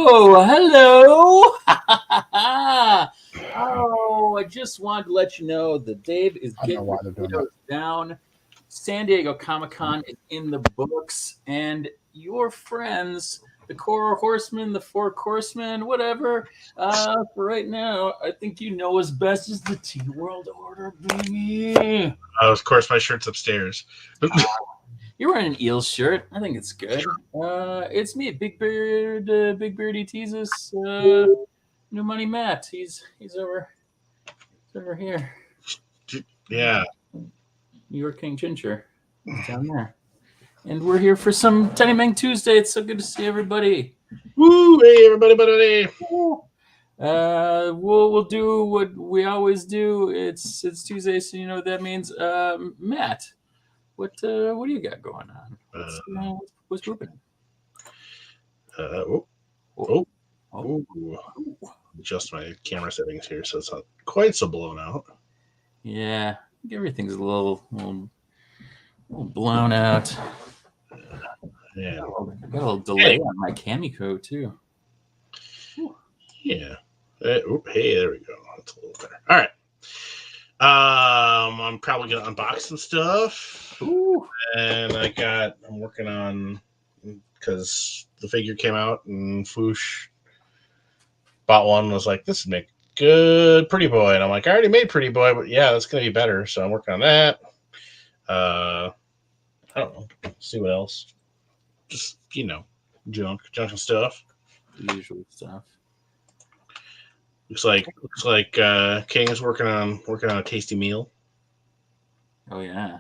Oh, hello. I just wanted to let you know that Dave is getting the videos down. San Diego Comic-Con is in the books, and your friends, the Core Horsemen, the Four Horsemen, whatever, for right now, I think you know as best as the T-World Order, baby. Of course, my shirt's upstairs. You're wearing an eel shirt. I think it's good. It's me, Big Beard, Big Beardy Teases, New Money Matt. He's over here. Yeah. New York King Ginger. He's down there. And we're here for some Tiny Meng Tuesday. It's so good to see everybody. Woo! Hey, everybody! We'll do what we always do. It's Tuesday, so you know what that means. Matt, what do you got going on? What's pooping? Adjust my camera settings here so it's not quite so blown out. Yeah, everything's a little blown out. Yeah, I got a little delay on my Kamiko too. Yeah. Hey, there we go. That's a little better. All right. I'm probably gonna unbox some stuff. Ooh. And I'm working on, because the figure came out and Foosh bought one, was like, this would make good Pretty Boy. And I'm like, I already made Pretty Boy, but yeah, that's going to be better. So I'm working on that. I don't know. See what else. Just, junk and stuff. The usual stuff. Looks like King is working on a tasty meal. Oh yeah.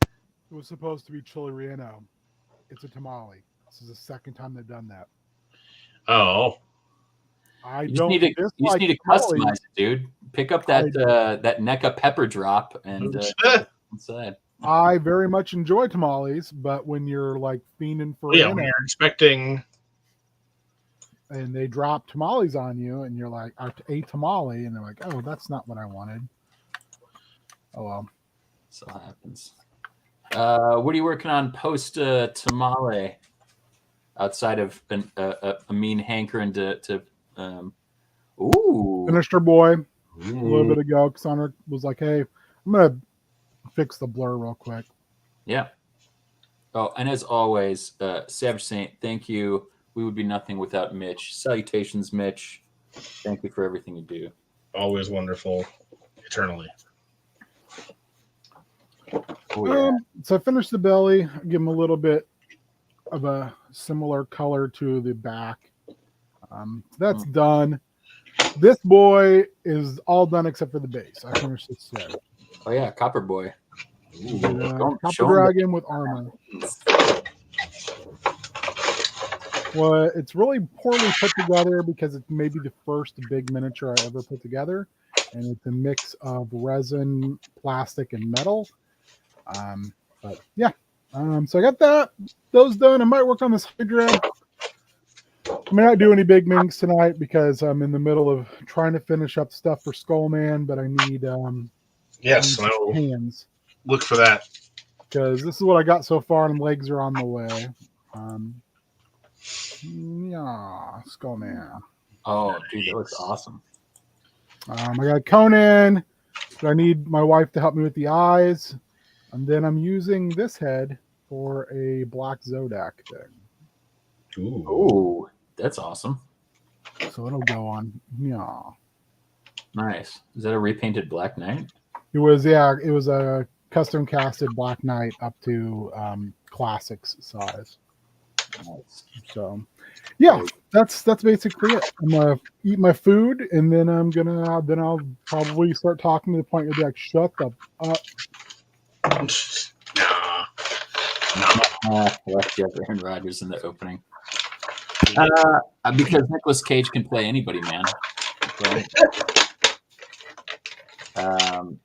It was supposed to be chili relleno. It's a tamale. This is the second time they've done that. Oh. You just need to customize it, dude. Pick up that Neca pepper drop and inside. I very much enjoy tamales, but when you're like fiending for when you're expecting, and they drop tamales on you, and you're like, a tamale, and they're like, oh, that's not what I wanted. Oh well. So happens. What are you working on post tamale? Outside of a mean hankering to finished her boy a little bit ago. Connor was like, hey, I'm gonna fix the blur real quick. Yeah. Oh, and as always, Savage Saint, thank you. We would be nothing without Mitch. Salutations, Mitch. Thank you for everything you do. Always wonderful, eternally. Oh, yeah. So I finished the belly. I give him a little bit of a similar color to the back. That's done. This boy is all done except for the base. I finished this set. Oh yeah, Copper Boy. Copper Dragon with armor. Well, it's really poorly put together because it's maybe the first big miniature I ever put together, and it's a mix of resin, plastic, and metal. But yeah, so I got those done. I might work on this Hydra. I may not do any big minks tonight because I'm in the middle of trying to finish up stuff for Skullman, but I need hands. Look for that, because this is what I got so far, and legs are on the way. Yeah, Skullman. Oh, dude, that looks awesome. I got Conan. But I need my wife to help me with the eyes. And then I'm using this head for a black Zodak thing. Ooh, that's awesome. So it'll go on. Yeah. Nice. Is that a repainted Black Knight? It was a custom casted Black Knight up to classics size. Nice. So yeah, that's basically it. I'm gonna eat my food, and then I'll probably start talking to the point where they're like, shut the up. Left you have Aaron Rodgers in the opening. Because Nicolas Cage can play anybody, man. Okay.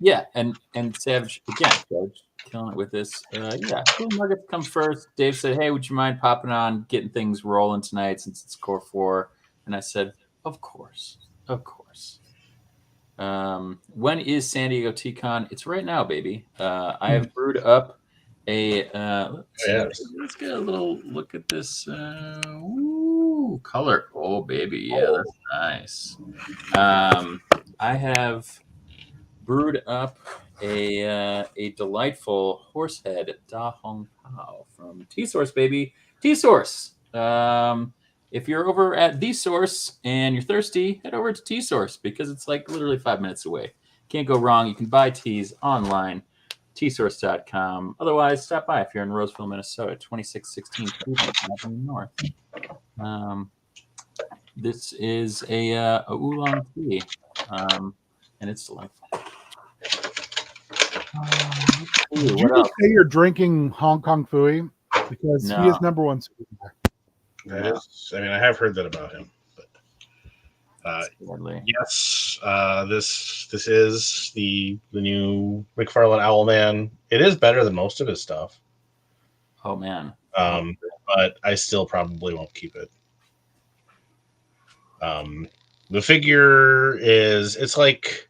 Yeah, and Savage again, Savage killing it with this. Yeah, Cool Nuggets come first. Dave said, "Hey, would you mind popping on, getting things rolling tonight since it's Core 4?" And I said, "Of course, of course." When is San Diego TCon? It's right now, baby. I have brewed up a. Let's get a little look at this. Ooh. Ooh, color. Oh, baby. Yeah, that's nice. I have brewed up a delightful horsehead Da Hong Pao from T Source, baby. T Source. If you're over at The Source and you're thirsty, head over to T Source because it's like literally 5 minutes away. Can't go wrong. You can buy teas online, tsource.com. Otherwise, stop by if you're in Roseville, Minnesota, 2616 Cleveland Avenue North. This is a oolong tea, and it's delightful. Did you just say you're drinking Hong Kong Fooey? Because he is number one. That is, I mean, I have heard that about him. But yes, this is the new McFarlane Owlman. It is better than most of his stuff. Oh man. But I still probably won't keep it. The figure is it's like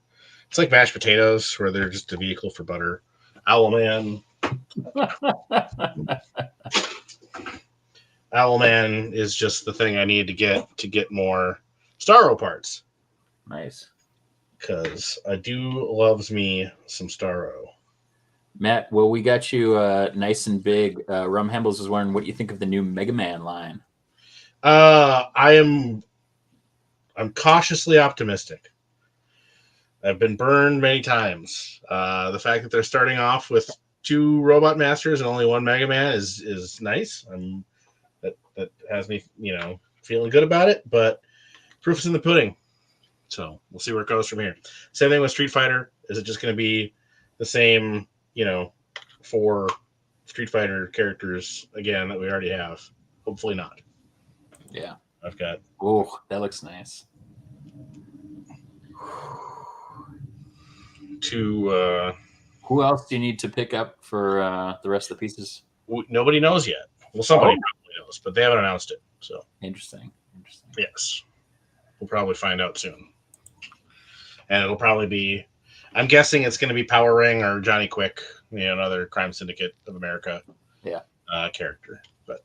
mashed potatoes where they're just a vehicle for butter. Owlman. Owlman is just the thing I need to get more Starro parts. Nice. Because I do loves me some Starro. Matt, well, we got you nice and big. Rum Hembles is wondering what you think of the new Mega Man line. I'm cautiously optimistic. I've been burned many times. The fact that they're starting off with 2 Robot Masters and only 1 Mega Man is nice. That has me, feeling good about it. But proof is in the pudding. So we'll see where it goes from here. Same thing with Street Fighter. Is it just going to be the same, 4 Street Fighter characters again that we already have? Hopefully not. Yeah. I've got. Oh, that looks nice. Who else do you need to pick up for the rest of the pieces? Nobody knows yet. Well, somebody probably knows, but they haven't announced it. So interesting. Yes, we'll probably find out soon, and it'll probably be. I'm guessing it's going to be Power Ring or Johnny Quick, another Crime Syndicate of America, character. But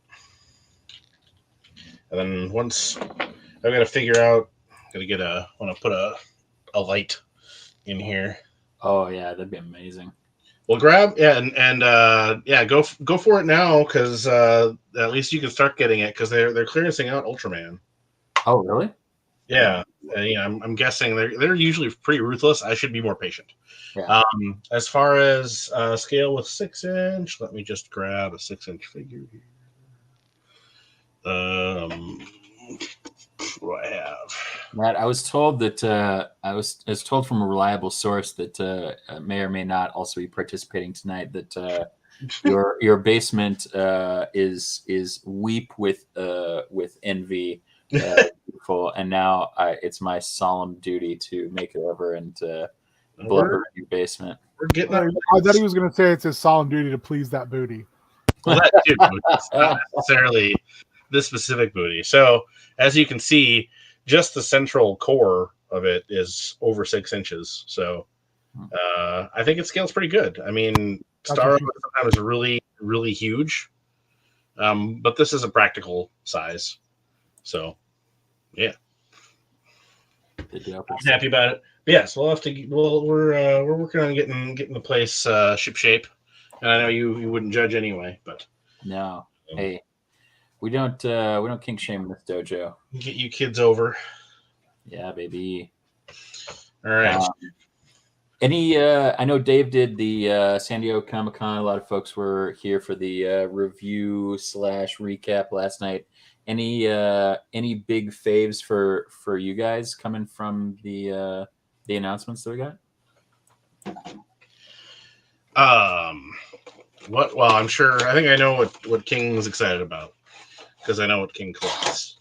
and then once I've got to figure out, want to put a light in here. Oh yeah, that'd be amazing. Well, grab go for it now because at least you can start getting it because they're clearancing out Ultraman. Oh really? Yeah, I'm guessing they're usually pretty ruthless. I should be more patient. Yeah. As far as scale with 6-inch, let me just grab a 6-inch figure here. What do I have? Matt, I was told that I was told from a reliable source that may or may not also be participating tonight that your basement is weep with envy. Beautiful, and now it's my solemn duty to make it over and blubber in your basement. We're getting. I thought he was going to say it's his solemn duty to please that booty. Well, that too. It's not necessarily this specific booty. So, as you can see, just the central core of it is over 6 inches. So, I think it scales pretty good. I mean, Starro sometimes really, really huge, but this is a practical size. So, yeah, I'm happy about it. But yes, we'll have to. We're working on getting the place ship shape, and I know you wouldn't judge anyway, but no, hey, we don't kink shame in this dojo. Get you kids over. Yeah, baby. All right. I know Dave did the San Diego Comic-Con. A lot of folks were here for the review / recap last night. Any big faves for you guys coming from the announcements that we got? What? Well, I'm sure. I think I know what King's excited about because I know what King collects.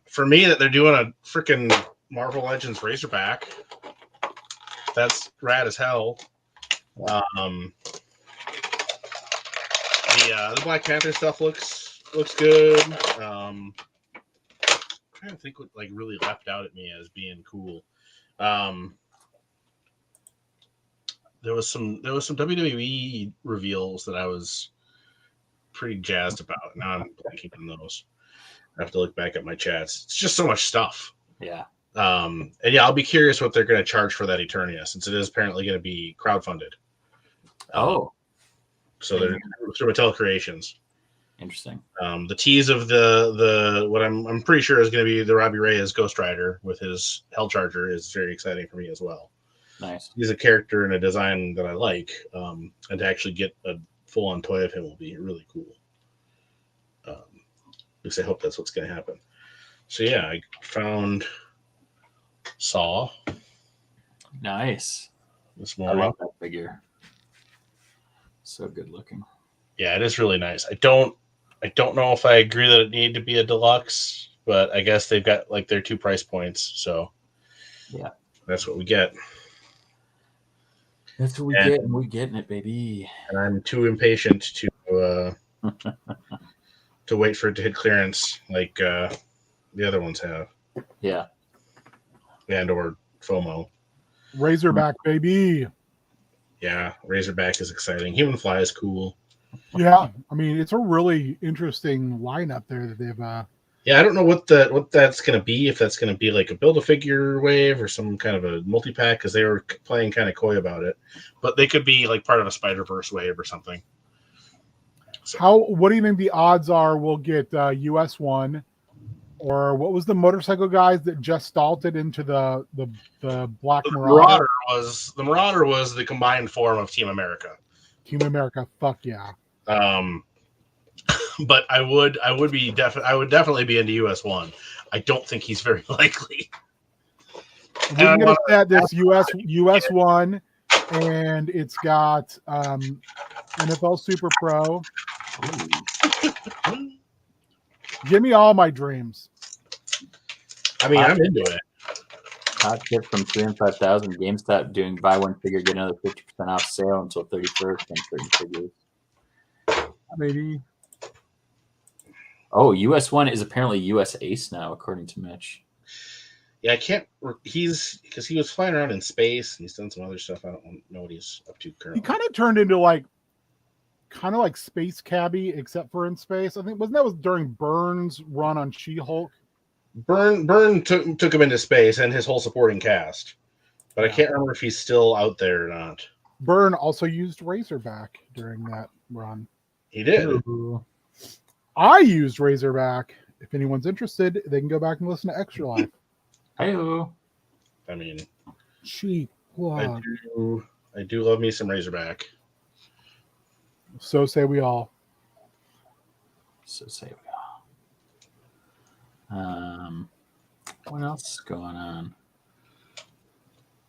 For me, that they're doing a freaking Marvel Legends Razorback. That's rad as hell. The Black Panther stuff looks good. I'm trying to think what really leapt out at me as being cool. There was some WWE reveals that I was pretty jazzed about. Now I'm blanking on those. I have to look back at my chats. It's just so much stuff. Yeah. And yeah, I'll be curious what they're going to charge for that Eternia, since it is apparently going to be crowdfunded. So they're through Mattel Creations. Interesting. The tease of the what I'm pretty sure is going to be the Robbie Reyes Ghost Rider with his Hell Charger is very exciting for me as well. Nice. He's a character and a design that I like, and to actually get a full-on toy of him will be really cool. At least I hope that's what's going to happen. So yeah, I found Saw. Nice. This I morning. love that figure. So good looking. Yeah, it is really nice. I don't know if I agree that it needed to be a deluxe, but I guess they've got like their 2 price points, so yeah, that's what we get. That's what we get, and we're getting it, baby. And I'm too impatient to to wait for it to hit clearance like the other ones have. Yeah. And or FOMO. Razorback, baby. Yeah, Razorback is exciting. Human Fly is cool. Yeah, I mean, it's a really interesting lineup there that they've. Yeah, I don't know what that's going to be. If that's going to be like a Build-A-Figure wave or some kind of a multi-pack, because they were playing kind of coy about it. But they could be like part of a Spider-Verse wave or something. So. What do you think the odds are we'll get US 1? Or what was the motorcycle guys that just stalled into the Black Marauder? The Marauder was the combined form of Team America. Team America, fuck yeah. But I would definitely be into US 1. I don't think he's very likely. We can get a set this US 1, and it's got NFL Super Pro. Give me all my dreams. I mean, I'm into it. Hot tip from 305,000. GameStop doing buy one figure, get another 50% off sale until 31st on certain figures. Maybe. Oh, US 1 is apparently US Ace now, according to Mitch. Yeah, I can't. Because he was flying around in space and he's done some other stuff. I don't know what he's up to currently. He kind of turned into kind of like Space Cabbie, except for in space. I think that was during Burns' run on She-Hulk. Burn took him into space and his whole supporting cast, but I can't remember if he's still out there or not. Byrne also used Razorback during that run. He did. Ooh. I used Razorback. If anyone's interested, they can go back and listen to Extra Life. Hello. I mean, cheap plug. I do love me some Razorback. So say we all. So say we all. What else is going on?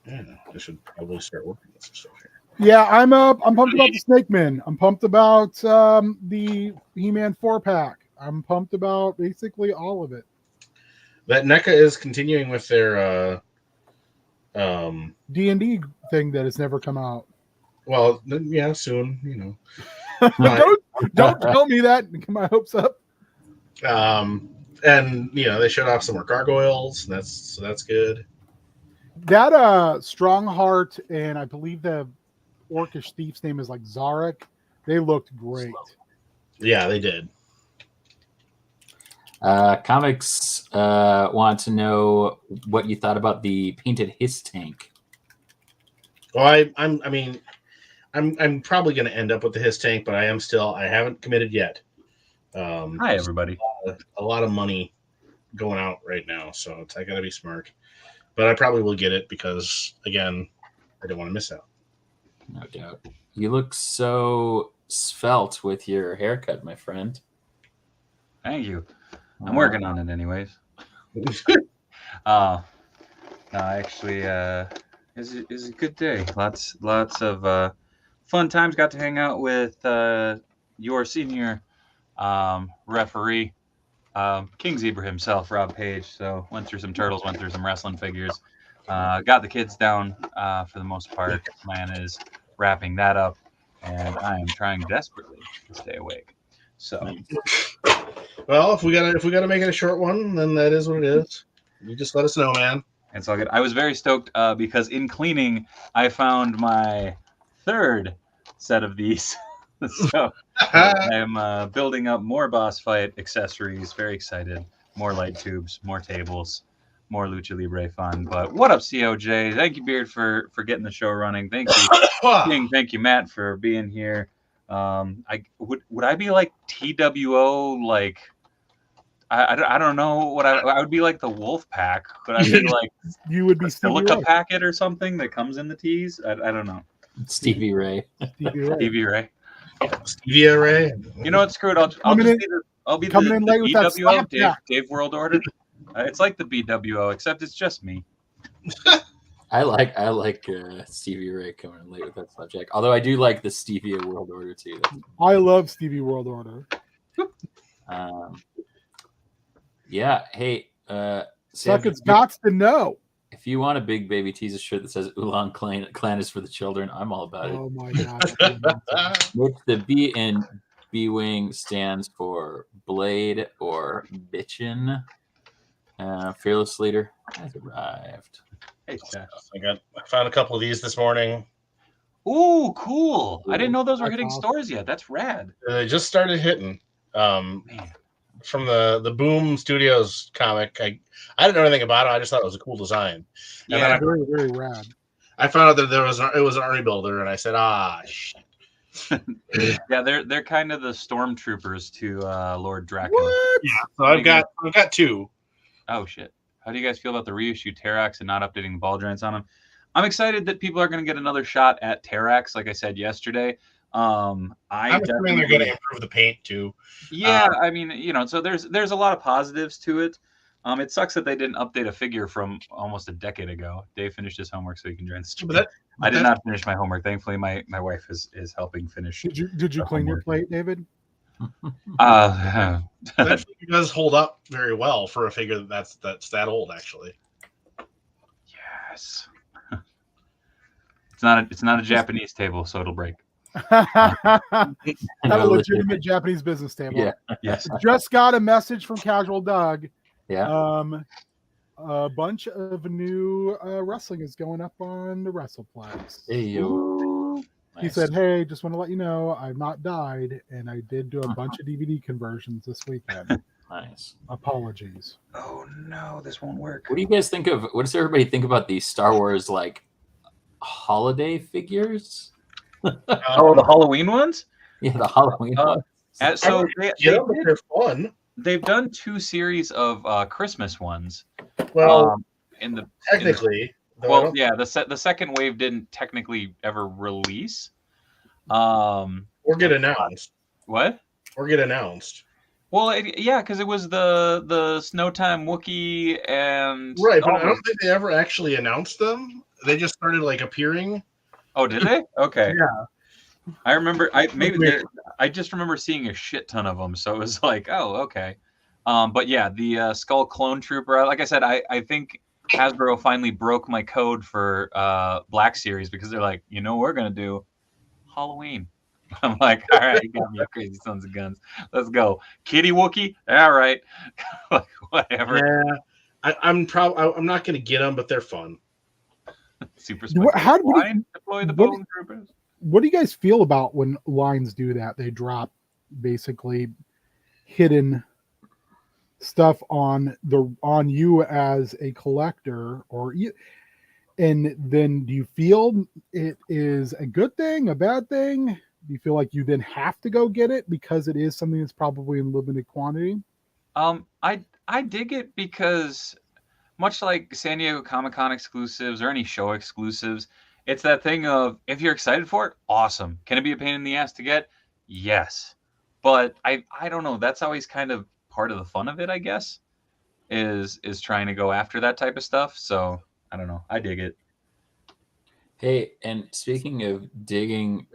Yeah, I should probably start working with some stuff here. Yeah, I'm pumped about the Snake Man. I'm pumped about the He-Man 4-pack. I'm pumped about basically all of it. That NECA is continuing with their D&D thing that has never come out. Well, yeah, soon, you know. don't tell me that. Get my hopes up. And you know, they showed off some more gargoyles, and that's good. That Strongheart and I believe the Orcish thief's name is like Zarek. They looked great. Yeah, they did. Comics want to know what you thought about the painted Hiss tank. Well, I'm probably going to end up with the Hiss tank, but I haven't committed yet. Hi, everybody. A lot of money going out right now, so I got to be smart. But I probably will get it because, again, I don't want to miss out. No doubt. You look so svelte with your haircut, my friend. Thank you. I'm working on it anyways. No, actually, is a good day. Lots of fun times. Got to hang out with your senior referee, King Zebra himself, Rob Page. So went through some turtles, went through some wrestling figures. Got the kids down for the most part. Plan is wrapping that up, and I am trying desperately to stay awake. So. Well, if we gotta make it a short one, then that is what it is. You just let us know, man. It's all good. I was very stoked because in cleaning, I found my third set of these So I am building up more boss fight accessories. Very excited. More light tubes, more tables, more Lucha Libre fun. But what up, COJ? Thank you, Beard, for getting the show running. Thank you, King. Thank you, Matt, for being here. I would I be like TWO? Like I don't know what I would be like the Wolf Pack. Would I be like You would be a Stevie silica Ray. packet or something that comes in the teas? I don't know. Stevie Ray. Stevie Ray. Stevie Ray. Stevia Ray. You know what? Screw it. I'll be Coming the in late with that BWO, slapjack. Dave World Order. It's like the BWO, except it's just me. I like Stevie Ray coming in late with that subject. Although I do like the Stevia World Order too. I love Stevie World Order. Yeah. Hey, Suckets gots to know. if you want a big baby teaser shirt that says Oolong Clan is for the children, I'm all about it. Oh my god. Which the B in B Wing stands for Blade or Bitchin. Fearless Leader has arrived. Hey, Josh. I found a couple of these this morning. Ooh, cool. I didn't know those were That's hitting awesome. stores yet. That's rad. They just started hitting. Man. From the Boom Studios comic. I didn't know anything about it. I just thought it was a cool design. And Yeah. then Very, very rad. I found out that it was an army builder, and I said, shit. Yeah, they're kind of the stormtroopers to Lord Dracula. What? Yeah, so I've got two. Oh shit. How do you guys feel about the reissue Terrax and not updating the ball joints on them? I'm excited that people are going to get another shot at Terrax, like I said yesterday. I'm assuming they're going to improve the paint too. Yeah, I mean, so there's a lot of positives to it. It sucks that they didn't update a figure from almost a decade ago. Dave finished his homework so he can join the stream. I did not finish my homework. Thankfully, my wife is helping finish. Did you clean your plate, David? That figure does hold up very well for a figure that's that old, actually. Yes. It's not a Japanese table, so it'll break. Not a legitimate Japanese business table. Yeah. Yes. Just got a message from Casual Doug. Yeah. A bunch of new wrestling is going up on the WrestlePlex. Hey, yo. He said, "Hey, just want to let you know I've not died, and I did do a bunch of DVD conversions this weekend. Nice. Apologies." Oh no, this won't work. What do you guys think of? What does everybody think about these Star Wars like holiday figures? Oh, the Halloween ones? Yeah, the Halloween ones. So They're fun. they've done 2 series of Christmas ones. Well, technically. The second wave didn't technically ever release. Or get announced. What? Or get announced. Well, because it was the Snowtime Wookiee and right, but I don't think they ever actually announced them. They just started like appearing. Oh, did they? Okay. Yeah. I remember. I just remember seeing a shit ton of them, so it was like, oh, okay. But yeah, the Skull Clone Trooper. Like I said, I think Hasbro finally broke my code for Black Series because they're like, we're gonna do Halloween. I'm like, all right, you got me, crazy sons of guns. Let's go, Kitty Wookiee. All right, like, whatever. Yeah, I'm not gonna get them, but they're fun. Super. How do you deploy the Bone Troopers? What do you guys feel about when lines do that? They drop basically hidden stuff on you as a collector, and then do you feel it is a good thing, a bad thing? Do you feel like you then have to go get it because it is something that's probably in limited quantity? I dig it because much like San Diego Comic-Con exclusives or any show exclusives, it's that thing of if you're excited for it, awesome. Can it be a pain in the ass to get? Yes. But I don't know. That's always kind of part of the fun of it, I guess, is trying to go after that type of stuff. So I don't know. I dig it. Hey, and speaking of digging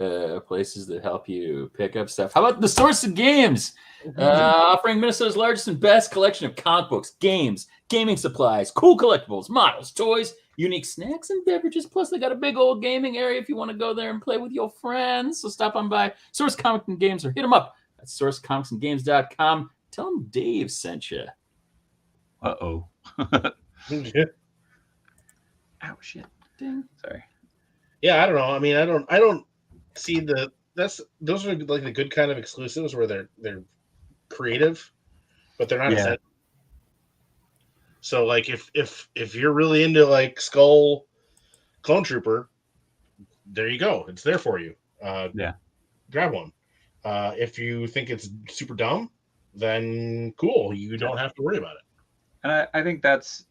places that help you pick up stuff, how about the Source of Games? Offering Minnesota's largest and best collection of comic books, games, gaming supplies, cool collectibles, models, toys, unique snacks and beverages. Plus, they got a big old gaming area if you want to go there and play with your friends. So stop on by Source Comics and Games or hit them up at sourcecomicsandgames.com. Tell them Dave sent you. Uh-oh. Yeah. Ow, shit. Ding. Sorry. Yeah, I don't know. I mean, I don't see the those are like the good kind of exclusives where they're creative, but they're not essential. So like if you're really into like Skull Clone Trooper, there you go. It's there for you. Grab one. If you think it's super dumb, then cool. You don't have to worry about it. And I think that's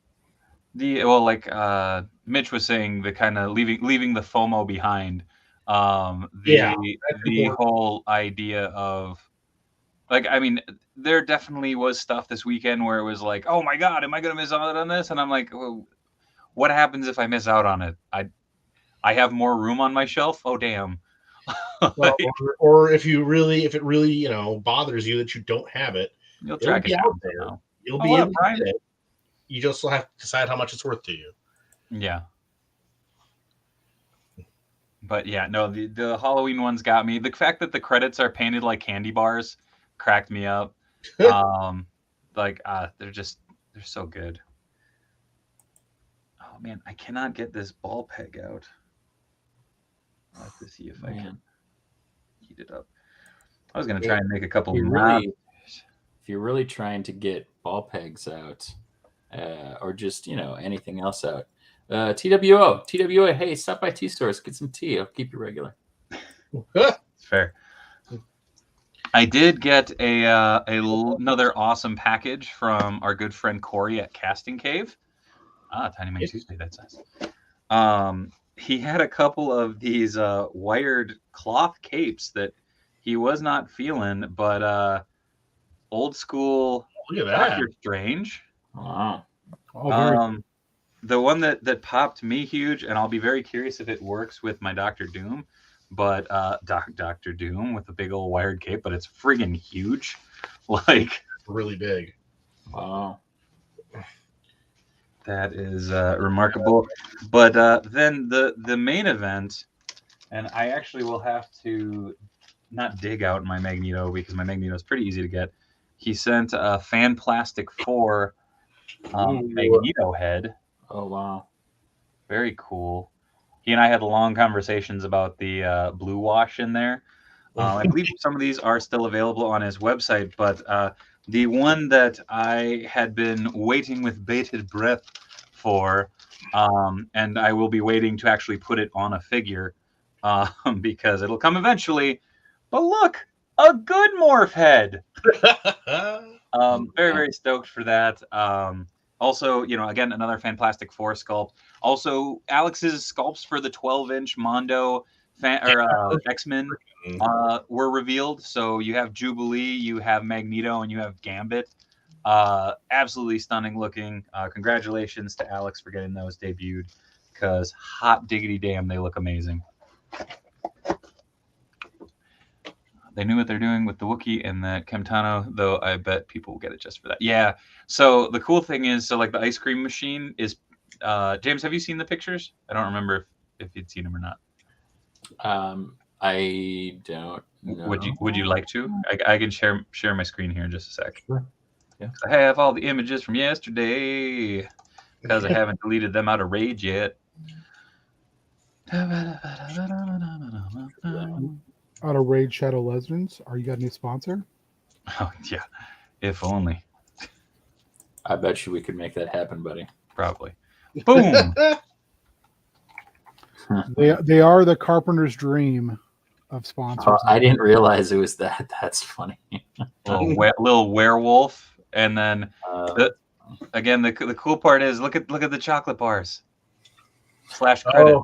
Mitch was saying, the kind of leaving the FOMO behind. The whole idea of, like, I mean, there definitely was stuff this weekend where it was like, oh my God, am I going to miss out on this? And I'm like, well, what happens if I miss out on it? I have more room on my shelf. Oh, damn. Well, or if it really, bothers you that you don't have it, you'll track it out there. You'll be able to get it. You just will have to decide how much it's worth to you. Yeah. But yeah, no, the Halloween ones got me. The fact that the credits are painted like candy bars cracked me up. They're so good. Oh man, I cannot get this ball peg out. I'll have to see if I can heat it up. I was gonna try and make a couple. If you're really trying to get ball pegs out, or just anything else out, TWA, hey, stop by Tea Stores, get some tea. I'll keep you regular. It's fair. I did get another awesome package from our good friend Corey at Casting Cave. Tiny Meng Tuesday, that's us. He had a couple of these wired cloth capes that he was not feeling, but old school Doctor Strange. Wow. The one that popped me huge, and I'll be very curious if it works with my Doctor Doom, but Doctor Doom with a big old wired cape, but it's friggin' huge. Like, really big. Wow. That is remarkable. But then the main event, and I actually will have to not dig out my Magneto because my Magneto is pretty easy to get. He sent a Fan Plastic 4 Magneto head. Oh, wow. Very cool. He and I had long conversations about the blue wash in there. I believe some of these are still available on his website, but the one that I had been waiting with bated breath for, and I will be waiting to actually put it on a figure because it'll come eventually. But look, a good morph head. Very, very stoked for that. Also, again, another Fan Plastic 4 sculpt. Also, Alex's sculpts for the 12-inch Mondo X-Men were revealed. So you have Jubilee, you have Magneto, and you have Gambit. Absolutely stunning looking. Congratulations to Alex for getting those debuted, because hot diggity damn, they look amazing. They knew what they're doing with the Wookiee and the Kemtano, though I bet people will get it just for that. Yeah. So the cool thing is, like the ice cream machine is, James, have you seen the pictures? I don't remember if you'd seen them or not. I don't know. Would you like to? I can share my screen here in just a sec. Sure. Yeah. I have all the images from yesterday because I haven't deleted them out of Rage yet. Out of Raid Shadow Legends, are you got a new sponsor? Oh yeah, if only. I bet you we could make that happen, buddy. Probably. Boom. They are the carpenter's dream of sponsors. I didn't realize it was that. That's funny. little werewolf, and then again the cool part is look at the chocolate bars. / credit.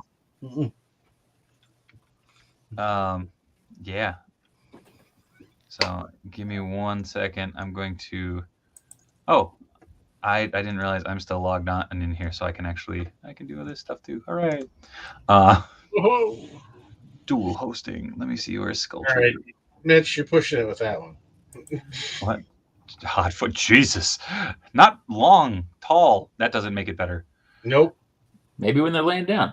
Yeah. So give me 1 second. I'm going to. Oh, I didn't realize I'm still logged on and in here, so I can do this stuff too. All right. Dual hosting. Let me see where's Sculpture. All right, Mitch, you're pushing it with that one. What? Hot foot, Jesus! Not long, tall. That doesn't make it better. Nope. Maybe when they're laying down.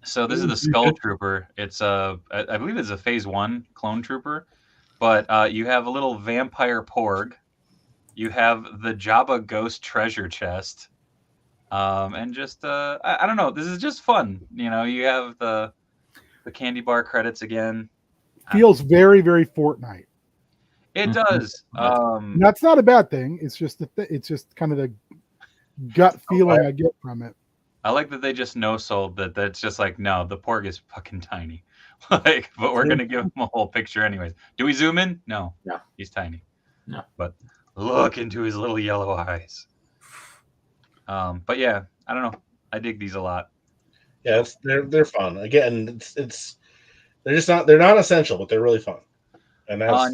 So this is the Skull Trooper. It's I believe it's a Phase 1 clone trooper, but you have a little vampire porg. You have the Jabba Ghost treasure chest, and just I don't know. This is just fun. You have the the candy bar credits again. Feels very, very Fortnite. It does. And that's not a bad thing. It's just it's just kind of the gut feeling I get from it. I like that they just no-sold that. That's just like, no, the porg is fucking tiny. Like, but we're gonna give him a whole picture anyways. Do we zoom in? No. No. He's tiny. No. But look into his little yellow eyes. But yeah, I don't know. I dig these a lot. Yeah, they're fun. Again, they're not essential, but they're really fun. And that's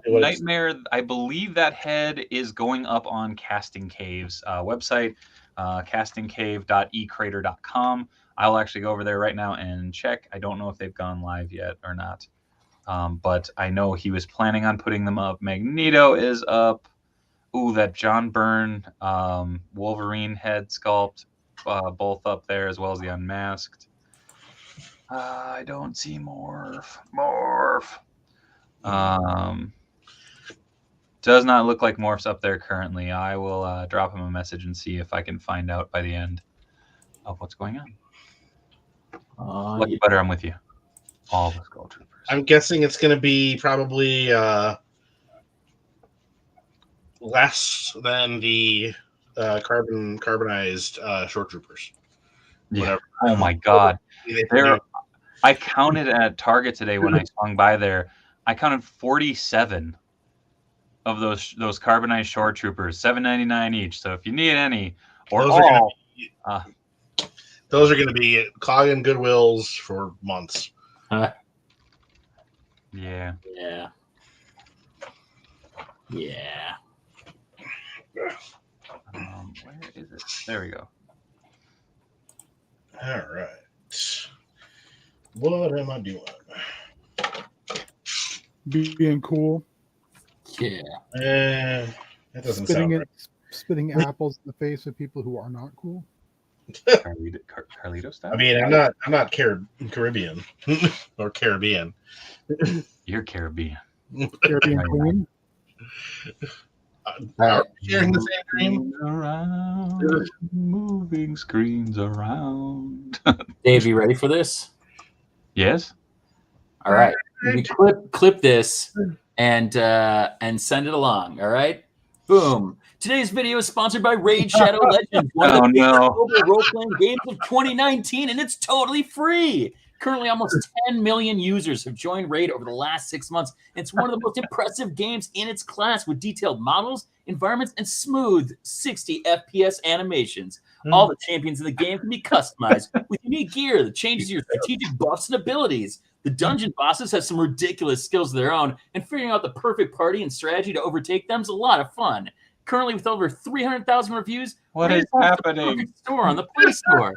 Nightmare. I believe that head is going up on Casting Cave's website, castingcave.ecrater.com. I'll actually go over there right now and check. I don't know if they've gone live yet or not, but I know he was planning on putting them up. Magneto is up. Ooh, that John Byrne Wolverine head sculpt, both up there, as well as the Unmasked. I don't see Morph. Does not look like Morph's up there currently. I will drop him a message and see if I can find out by the end of what's going on. Lucky Butter, I'm with you. All the Skull Troopers. I'm guessing it's going to be probably less than the carbonized short troopers. Yeah. Whatever. Oh my God. I counted at Target today when I swung by there. I counted 47 of those carbonized short troopers, $7.99 each. So if you need any or those are going to be clogging Goodwills for months. Yeah. Yeah. Where is it? There we go. All right. What am I doing? Being cool. Yeah. That doesn't sound right. Spitting apples in the face of people who are not cool. Carlito style? I mean, I'm not Caribbean or Caribbean. You're Caribbean. Caribbean queen. Are we sharing the same dream? Around, moving screens around. Dave, you ready for this? Yes. All right. You clip this and send it along. All right. Boom. Today's video is sponsored by Raid Shadow Legends, one of the biggest mobile role-playing games of 2019, and it's totally free. Currently, almost 10 million users have joined Raid over the last 6 months. It's one of the most impressive games in its class with detailed models, environments, and smooth 60 FPS animations. All the champions in the game can be customized with unique gear that changes your strategic buffs and abilities. The dungeon bosses have some ridiculous skills of their own, and figuring out the perfect party and strategy to overtake them is a lot of fun. Currently, with over 300,000 reviews, what is happening? Store on the Play Store.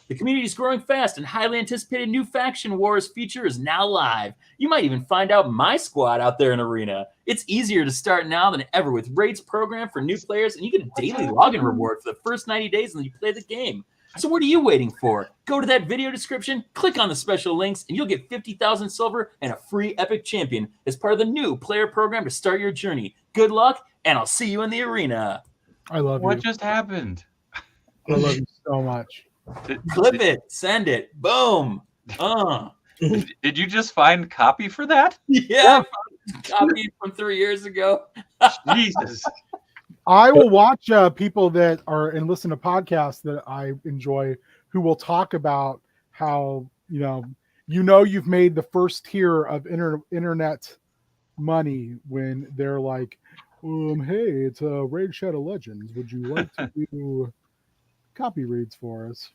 The community is growing fast, and highly anticipated new Faction Wars feature is now live. You might even find out my squad out there in Arena. It's easier to start now than ever with Raid's program for new players, and you get a daily login reward for the first 90 days when you play the game. So what are you waiting for? Go to that video description, click on the special links, and you'll get 50,000 silver and a free Epic Champion as part of the new player program to start your journey. Good luck, and I'll see you in the arena. I love you. What just happened? I love you so much. Clip it, send it, boom. Did you just find copy for that? Yeah, copy from 3 years ago. Jesus. I will watch people that are and listen to podcasts that I enjoy who will talk about how you've made the first tier of internet money when they're like, hey, it's Raid Shadow Legends. Would you like to do copy reads for us?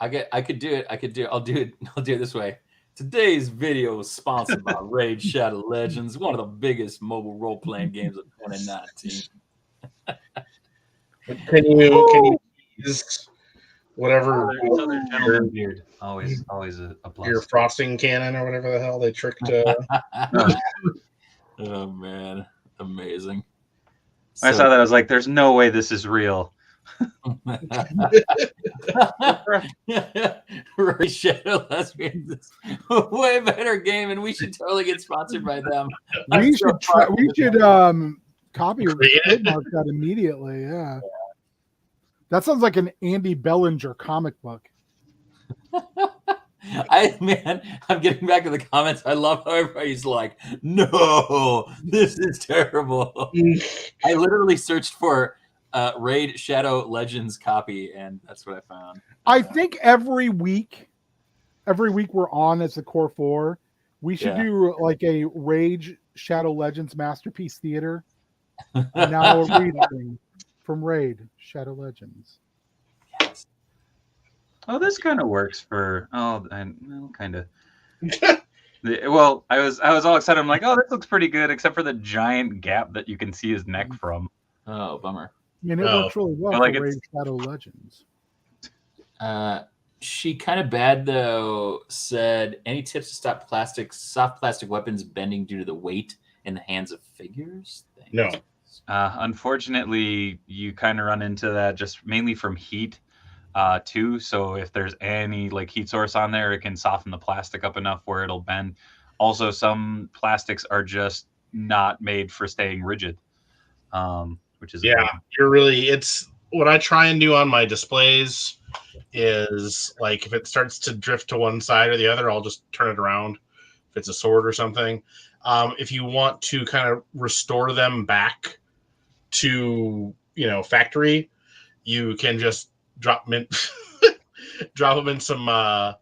I could do it. I'll do it this way. Today's video is sponsored by Raid Shadow Legends, one of the biggest mobile role-playing games of 2019. Can you use whatever beard? Always a plus. Your frosting cannon or whatever the hell they tricked. Oh man, amazing! I saw that. I was like, "There's no way this is real." Raid Shadow Lesbians is a way better game, and we should totally get sponsored by them. We should copy trademark that immediately. Yeah, that sounds like an Andy Bellinger comic book. I'm getting back to the comments. I love how everybody's like, no, this is terrible. I literally searched for Raid Shadow Legends copy, and that's what I found. I think every week we're on as the core 4. We should do like a Rage Shadow Legends Masterpiece Theater. And now a reading from Raid Shadow Legends. Yes. Oh, this kind of works for kind of. Well, I was all excited. I'm like, oh, this looks pretty good, except for the giant gap that you can see his neck from. Oh, bummer. And it works really well like for Raid Shadow Legends. She kind of bad though said, any tips to stop soft plastic weapons bending due to the weight in the hands of figures? Thanks. No. Unfortunately, you kind of run into that just mainly from heat. Too. So if there's any like heat source on there, it can soften the plastic up enough where it'll bend. Also, some plastics are just not made for staying rigid, which is it's what I try and do on my displays is like if it starts to drift to one side or the other, I'll just turn it around if it's a sword or something. If you want to kind of restore them back to factory, you can just drop them in some hot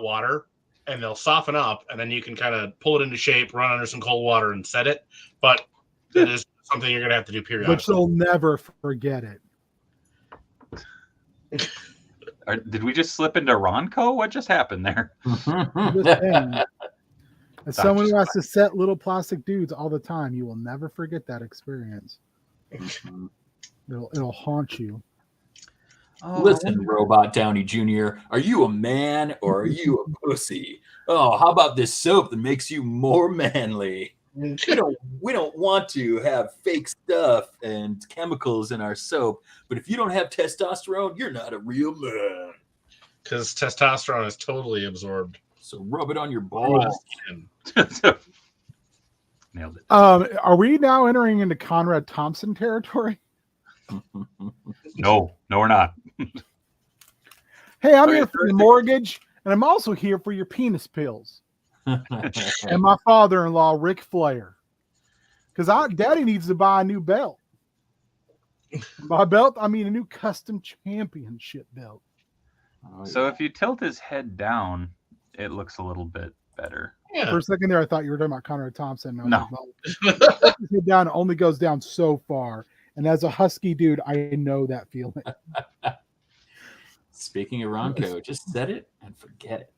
water, and they'll soften up, and then you can kind of pull it into shape, run under some cold water, and set it. But it is something you're going to have to do periodically. But you'll never forget it. Did we just slip into Ronco? What just happened there? As someone who has to set little plastic dudes all the time, you will never forget that experience. It'll haunt you. Listen, Robot Downey Jr., are you a man or are you a pussy? Oh, how about this soap that makes you more manly? We don't want to have fake stuff and chemicals in our soap, but if you don't have testosterone, you're not a real man. Because testosterone is totally absorbed. So rub it on your balls. Nailed it. Are we now entering into Conrad Thompson territory? No, we're not. Hey, I'm here for the mortgage, and I'm also here for your penis pills. And my father-in-law, Ric Flair. Because Daddy needs to buy a new belt. By belt, I mean a new custom championship belt. So if you tilt his head down, it looks a little bit better. Yeah. For a second there, I thought you were talking about Conrad Thompson. No. Like, his head down only goes down so far. And as a husky dude, I know that feeling. Speaking of Ronco, just set it and forget it.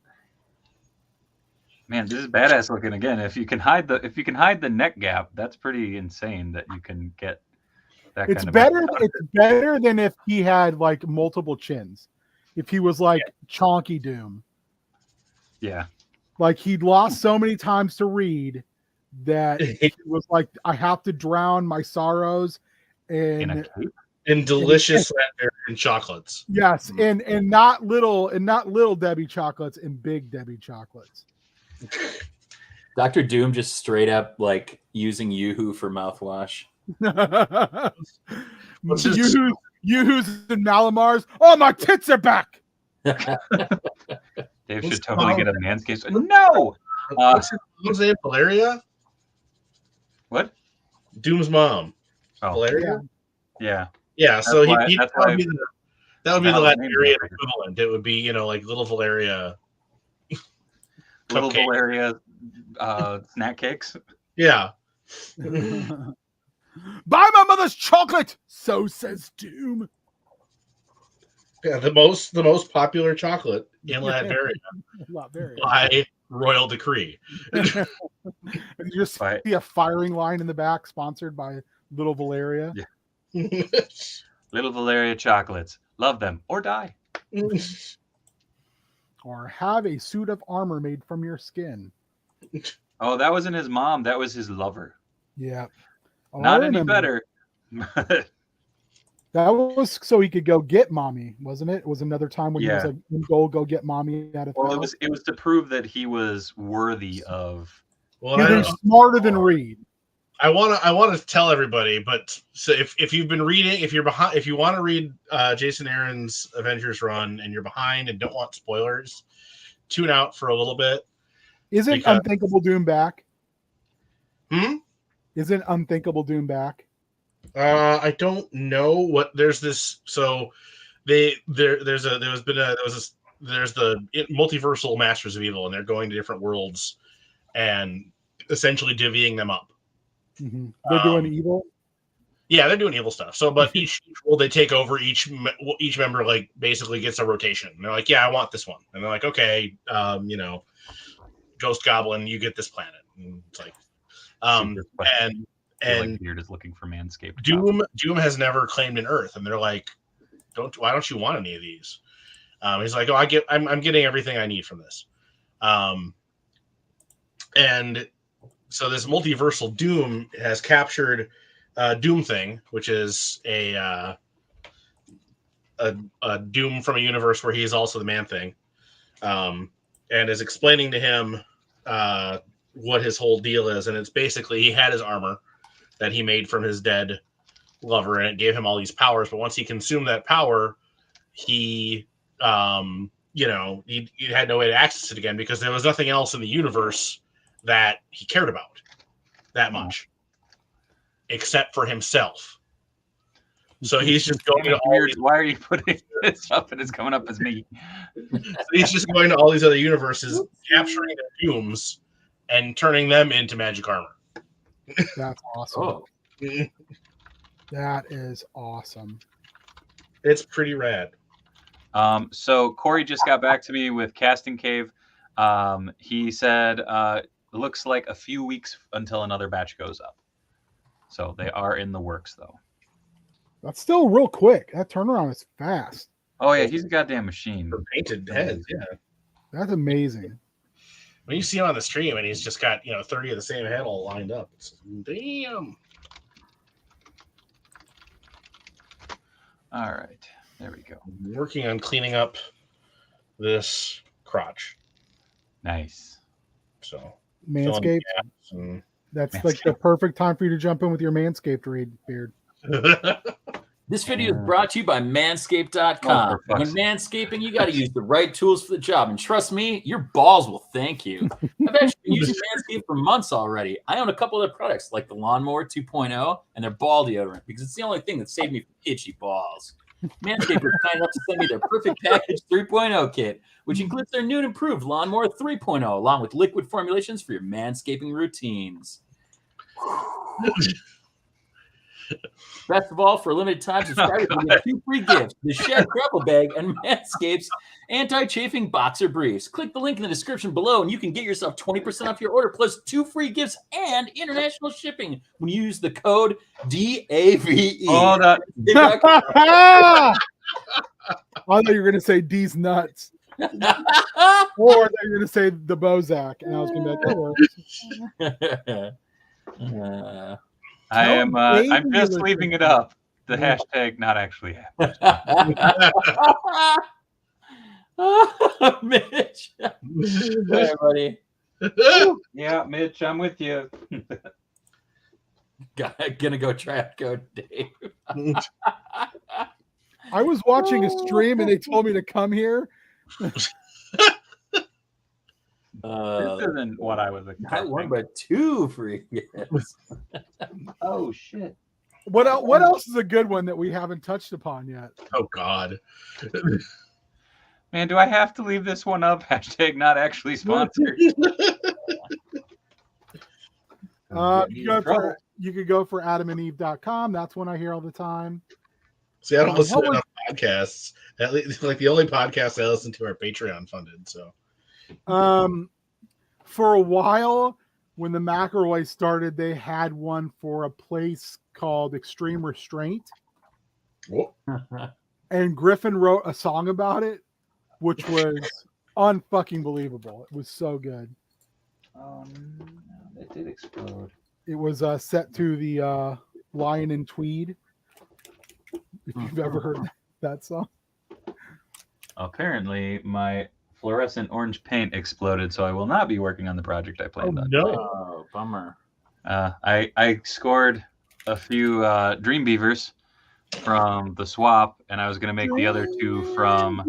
Man, this is badass looking again. If you can hide the neck gap, that's pretty insane that you can get that It's kind of better. It's better than if he had like multiple chins. If he was like Chonky Doom. Yeah. Like he'd lost so many times to Reed that it was like, I have to drown my sorrows in delicious and chocolates. Yes, and not little Debbie chocolates and big Debbie chocolates. Dr. Doom just straight up like using Yoo-hoo for mouthwash. Yoo-hoos and Malamars. Oh, my tits are back. Dave should totally get a manscaped. No. What's name? Valeria? What? Doom's mom. Oh, Valeria? Yeah. Yeah, so that would be the Latvian equivalent. It would be, like little Valeria. Little Valeria snack cakes. Yeah. Buy my mother's chocolate, so says Doom. Yeah, the most popular chocolate in Latveria by royal decree. And you just see a firing line in the back, sponsored by Little Valeria. Yeah. Little Valeria chocolates. Love them or die. Or have a suit of armor made from your skin. Oh, that wasn't his mom. That was his lover. Yeah. Oh, Not any better. That was so he could go get mommy, wasn't it? It was another time when he was like, go get mommy out of Well, it was to prove that he was worthy of. Well, he was smarter than Reed. I want to tell everybody, but so if you've been reading, if you're behind, if you want to read Jason Aaron's Avengers run and you're behind and don't want spoilers, tune out for a little bit. Isn't Because- Unthinkable Doom back? Hmm? Isn't Unthinkable Doom back? I don't know what there's this. So there's the multiversal Masters of Evil, and they're going to different worlds and essentially divvying them up. Mm-hmm. They're doing evil. Yeah, they're doing evil stuff. So, but each world they take over, each member like basically gets a rotation. And they're like, yeah, I want this one, and they're like, okay, Ghost Goblin, you get this planet. And it's like, and like Beard is looking for Manscaped. Doom has never claimed an Earth, and they're like, why don't you want any of these? He's like, oh, I'm getting everything I need from this. And so this multiversal Doom has captured Doom Thing, which is a Doom from a universe where he is also the Man Thing, and is explaining to him what his whole deal is. And it's basically he had his armor that he made from his dead lover, and it gave him all these powers. But once he consumed that power, he had no way to access it again because there was nothing else in the universe that he cared about that much except for himself. So he's just going to all these... Why are you putting this up and it's coming up as me? So he's just going to all these other universes, capturing their dooms and turning them into magic armor. That's awesome. Oh. That is awesome. It's pretty rad. So Corey just got back to me with Casting Cave. He said it looks like a few weeks until another batch goes up. So they are in the works, though. That's still real quick. That turnaround is fast. Oh, yeah, he's a goddamn machine. For painted heads, yeah. That's amazing. When you see him on the stream and he's just got 30 of the same head all lined up, it's damn. All right, there we go. I'm working on cleaning up this crotch. Nice. So Manscaped. That's like the perfect time for you to jump in with your Manscaped read, Beard. This video is brought to you by Manscaped.com. When manscaping, you got to use the right tools for the job. And trust me, your balls will thank you. I've actually been using Manscaped for months already. I own a couple of their products, like the Lawnmower 2.0 and their ball deodorant, because it's the only thing that saved me from itchy balls. Manscaped was kind enough to send me their Perfect Package 3.0 kit, which includes their new and improved Lawnmower 3.0, along with liquid formulations for your manscaping routines. Best of all, for a limited time, subscribers will get 2 free gifts: the Shed Travel Bag and Manscaped's Anti-Chafing Boxer Briefs. Click the link in the description below, and you can get yourself 20% off your order, plus 2 free gifts and international shipping when you use the code DAVE. Hold on. I thought you were going to say D's nuts. Or I thought you were going to say the Bozak, and I was going to be like, that works. I'm just leaving it up. The hashtag not actually happened. Mitch. Hey, buddy. Yeah, Mitch, I'm with you. Gonna go try out Code Dave. I was watching a stream and they told me to come here. This isn't what I was expecting. Not one, but 2 free gifts. Oh, shit. What else is a good one that we haven't touched upon yet? Oh, God. Man, do I have to leave this one up? Hashtag not actually sponsored. You could go for adamandeve.com. That's one I hear all the time. See, I don't listen to enough podcasts. At least, like the only podcast I listen to are Patreon funded. So, for a while, when the McElroy started, they had one for a place called Extreme Restraint. Whoa. And Griffin wrote a song about it, which was unfucking believable. It was so good. It did explode. It was set to the Lion in Tweed. If you've ever heard that song. Apparently, my fluorescent orange paint exploded, so I will not be working on the project I planned on. No. Oh, bummer. I scored a few Dream Beavers from the swap, and I was going to make the other 2 from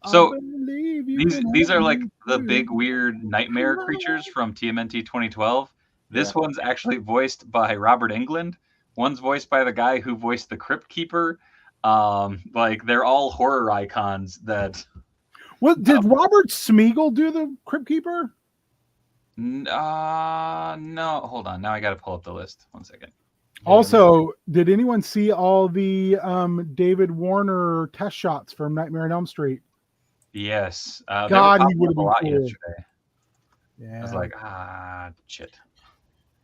So I believe you these can are have like me the too. big weird nightmare creatures from TMNT 2012. This Yeah. one's actually voiced by Robert Englund. One's voiced by the guy who voiced the Crypt Keeper. Like they're all horror icons that. What did Robert Smigel do the Crypt Keeper? No, hold on. Now I got to pull up the list. 1 second. Also, did anyone see all the David Warner test shots from Nightmare on Elm Street? Yes. They were God, he popping would up have a been lot cool. yesterday. Yeah. I was like, shit.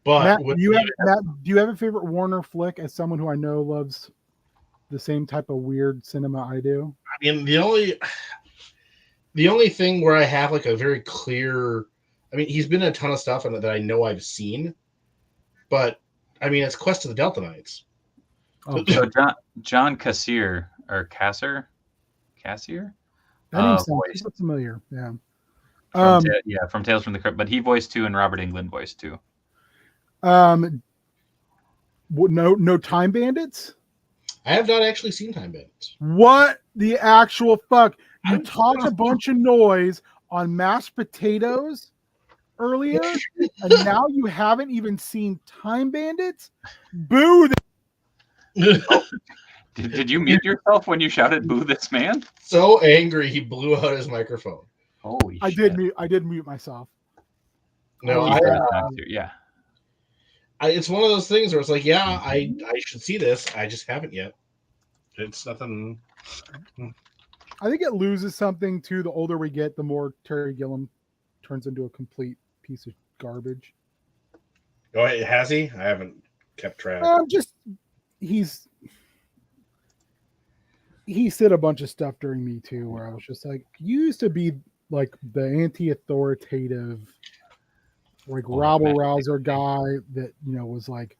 But Matt, do you have a favorite Warner flick as someone who I know loves the same type of weird cinema I do? I mean, the only thing where I have like a very clear, I mean, he's been in a ton of stuff and that I know I've seen, but I mean, it's Quest of the Delta Knights. Okay. So John Cassier or Cassier? That name sounds voiced super familiar. Yeah. from Tales from the Crypt, but he voiced 2 and Robert Englund voiced 2. No Time Bandits? I have not actually seen Time Bandits. What the actual fuck? You talked a bunch of noise on mashed potatoes earlier, and now you haven't even seen Time Bandits? Boo! Did you mute yourself when you shouted "Boo this man"? So angry he blew out his microphone. Holy I shit! did mute myself. No, Yeah. It's one of those things where it's like, yeah, I should see this. I just haven't yet. It's nothing. I think it loses something too. The older we get, the more Terry Gilliam turns into a complete piece of garbage. Oh, has he? I haven't kept track. He said a bunch of stuff during Me Too where I was just like, you used to be like the anti-authoritative, like rabble rouser guy that was like,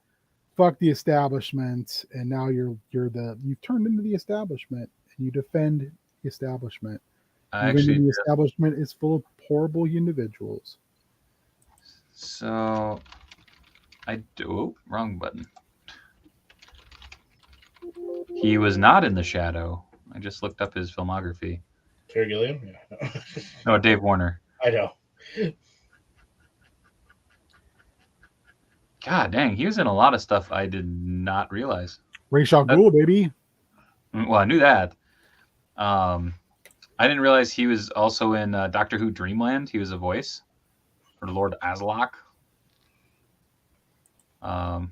fuck the establishment, and now you've turned into the establishment and you defend the establishment. The establishment is full of horrible individuals. So wrong button. He was not in The Shadow. I just looked up his filmography. Terry Gilliam? Yeah. No, Dave Warner. I know. God dang, he was in a lot of stuff I did not realize. Ra's al Ghul, baby. Well, I knew that. I didn't realize he was also in Doctor Who Dreamland. He was a voice for Lord Aslock. Damn.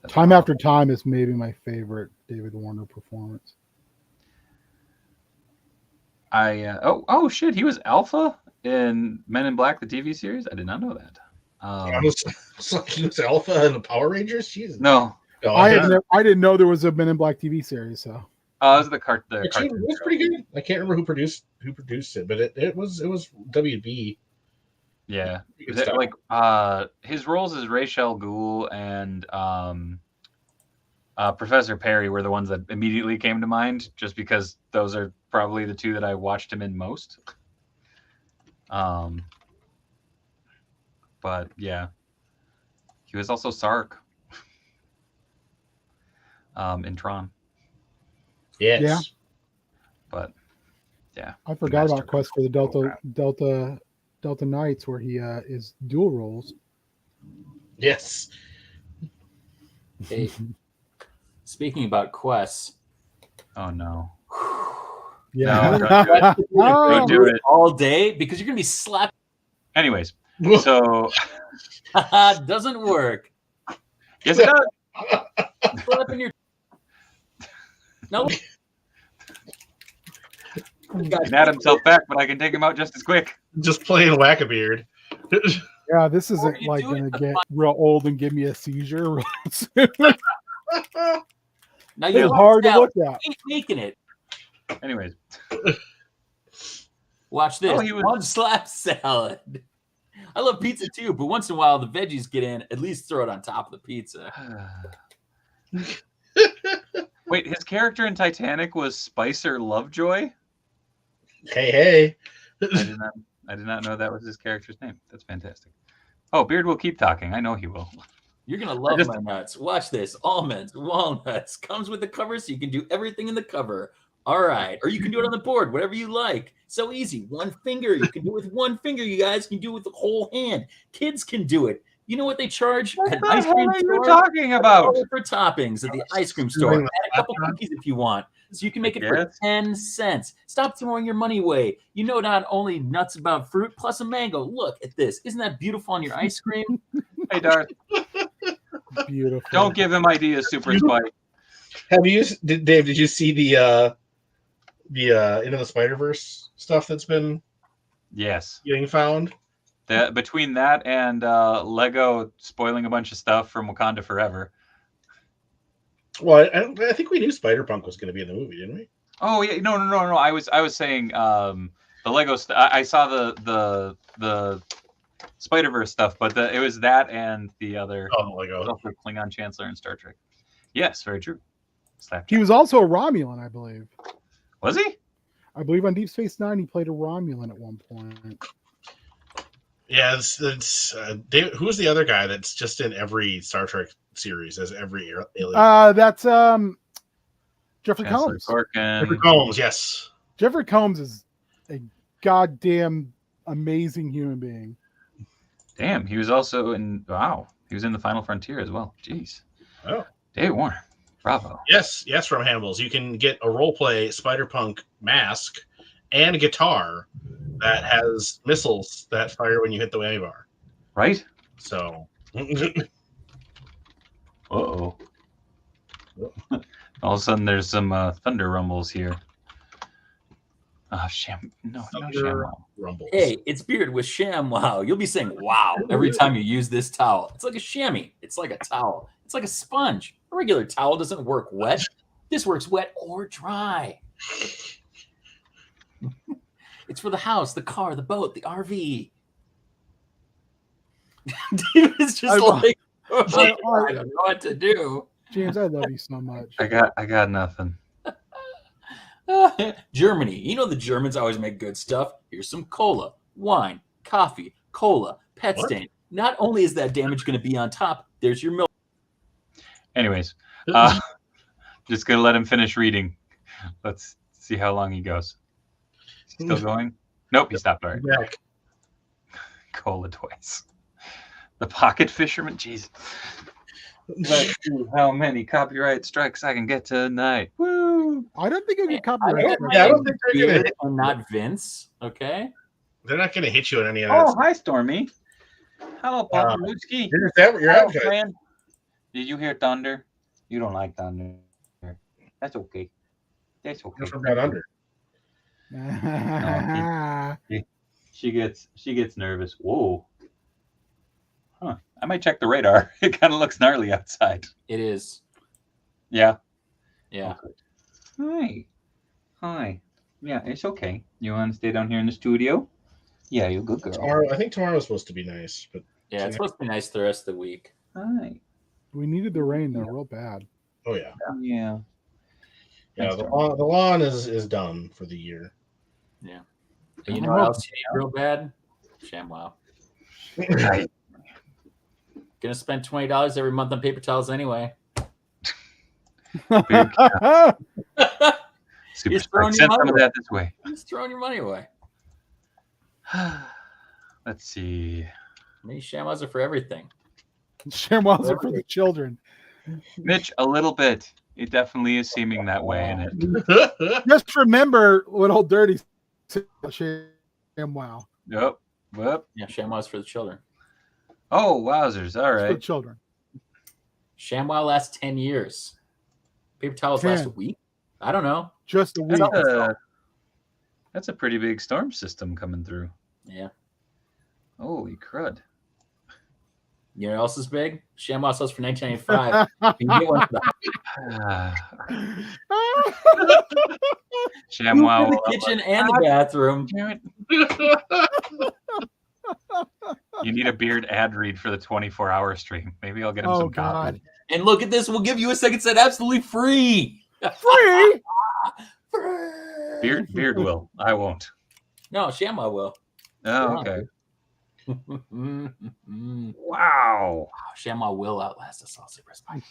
Time After Time is maybe my favorite David Warner performance. Oh shit, he was Alpha in Men in Black, the TV series. I did not know that. I was like, he was Alpha in the Power Rangers. Jesus. No, I didn't know there was a Men in Black TV series. So it was the cartoon. It was pretty good. I can't remember who produced it, but it was WB. Yeah, his roles as Ra's al Ghul and Professor Perry were the ones that immediately came to mind, just because those are probably the 2 that I watched him in most. But yeah, he was also Sark in Tron. Yes. Yeah. But yeah, I forgot about Quest for the Delta Knights, where he is dual roles. Yes. Hey, speaking about quests. Oh no. Yeah. No, don't do it all day because you're gonna be slapped. Anyways, so doesn't work. Yes, it does. Slapping your no. He can add himself back, but I can take him out just as quick. Just playing Whack-A-Beard. Yeah, this isn't like going to get real old and give me a seizure real soon. Now it's hard to look at. Keep making it. Anyways. Watch this. One slap salad. I love pizza too, but once in a while the veggies get in, at least throw it on top of the pizza. Wait, his character in Titanic was Spicer Lovejoy? Hey. I did not know that was his character's name. That's fantastic. Oh, Beard will keep talking. I know he will. You're going to love my nuts. Watch this. Almonds, walnuts. Comes with the cover, so you can do everything in the cover. All right. Or you can do it on the board, whatever you like. So easy. One finger. You can do it with one finger, you guys. You can do it with the whole hand. Kids can do it. You know what they charge at an ice cream store? What are you talking about? For toppings at the ice cream store. Add a couple cookies if you want. So you can make it for 10 cents. Stop throwing your money away. You know not only nuts about fruit, plus a mango. Look at this. Isn't that beautiful on your ice cream? Hey, Darth. Beautiful. Don't give him ideas, Super Spike. Dave, did you see the Into the Spider-Verse stuff that's been getting found? Between that and Lego spoiling a bunch of stuff from Wakanda Forever. Well, I think we knew Spider-Punk was going to be in the movie, didn't we? Oh yeah, no. I was saying the Lego. I saw the Spider-Verse stuff, but it was that and the other Lego stuff with Klingon Chancellor and Star Trek. Yes, very true. He was also a Romulan, I believe. Was he? I believe on Deep Space Nine he played a Romulan at one point. Yeah, it's Dave, who's the other guy that's just in every Star Trek series as every alien? That's Jeffrey Combs. Jeffrey Combs, yes. Jeffrey Combs is a goddamn amazing human being. Damn, he was also in he was in the Final Frontier as well. Jeez. Oh. Dave Warner. Bravo. Yes, from Hambles. You can get a role-play Spider-Punk mask and a guitar that has missiles that fire when you hit the whammy bar. Right? So. Uh-oh. All of a sudden, there's some thunder rumbles here. No Shamwow. Rumbles. Hey, it's Beard with Shamwow. You'll be saying "wow" every time you use this towel. It's like a chamois. It's like a towel. It's like a sponge. A regular towel doesn't work wet. This works wet or dry. It's for the house, the car, the boat, the RV. David's just I don't know what to do. James, I love you so much. I got nothing. Germany. You know the Germans always make good stuff. Here's some cola, wine, coffee, cola, pet stain. Not only is that damage going to be on top, there's your milk. Anyways, just going to let him finish reading. Let's see how long he goes. Still going? Nope, he stopped already. Back. Cola twice. The pocket fisherman? Jeez. Let's see how many copyright strikes I can get tonight. Woo! I don't think you'll get copyright. I don't think they're going to. And not Vince, okay? They're not going to hit you on any of that. Oh, hi, Stormy. Hello, Papa Lutsky. You're advertising. Did you hear thunder? You don't like thunder. That's okay. That's okay. You're from down under. She gets nervous. Whoa. Huh. I might check the radar. It kind of looks gnarly outside. It is. Yeah. Yeah. Okay. Hi. Yeah, it's okay. You want to stay down here in the studio? Yeah, you're a good girl. I think tomorrow's supposed to be nice, but yeah, it's supposed to be nice the rest of the week. Hi. We needed the rain though, real bad. Oh yeah. Yeah. Yeah, the lawn is done for the year. Yeah. And you know what else you need real bad? Shamwow. Right. Gonna spend $20 every month on paper towels anyway. Super Spike. Send some of that this way. Just throwing your money away. Let's see. Maybe Shamwows are for everything. Shamwows are for the children. Mitch, a little bit. It definitely is seeming that way in it. Just remember what old Dirty said about Shamwow. Yep. Yeah, Shamwows for the children. Oh, wowzers. All It's right. for children. Shamwow lasts 10 years. Paper towels last a week? I don't know. Just a week. That's a pretty big storm system coming through. Yeah. Holy crud. You know what else is big? Shamwow sells for $19.95. You can get one for the Shamwow. the kitchen and the bathroom. You need a Beard ad read for the 24-hour stream. Maybe I'll get him some copy. And look at this. We'll give you a second set absolutely free. Free? Beard will. I won't. No, Shamwow will. Oh, okay. Wow. Shamwow will outlast us all, Super Spy.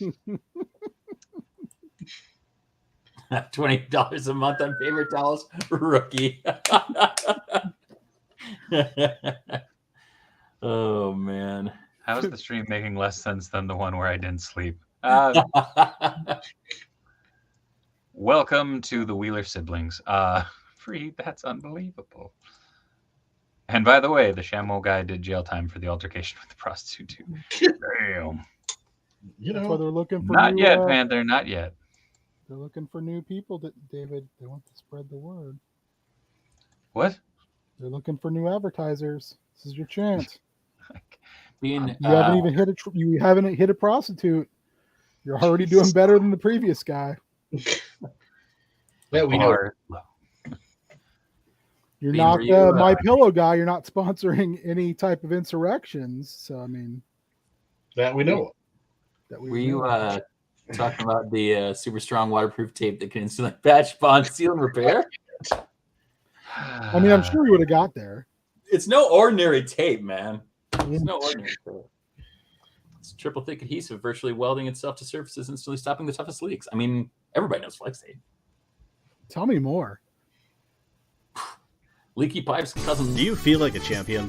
$20 a month on paper towels, rookie. Oh man. How is the stream making less sense than the one where I didn't sleep? Welcome to the Wheeler siblings. Free, that's unbelievable. And by the way, the Shamwow guy did jail time for the altercation with the prostitute too. Damn. That's why they're looking for Not new, yet, Panther. Not yet. They're looking for new people, David. They want to spread the word. What? They're looking for new advertisers. This is your chance. You haven't even hit you haven't hit a prostitute. You're already doing better than the previous guy. Yeah, we know. You're Bean, not were the you, My Pillow guy. You're not sponsoring any type of insurrections. So I mean, That we know. Were you talking about the super strong waterproof tape that can instantly patch, bond, seal, and repair? I mean, I'm sure we would have got there. It's no ordinary tape, man. It's no ordinary tape. It's triple thick adhesive, virtually welding itself to surfaces, instantly stopping the toughest leaks. I mean, everybody knows flex tape. Tell me more. Leaky pipes, cousin. Do you feel like a champion?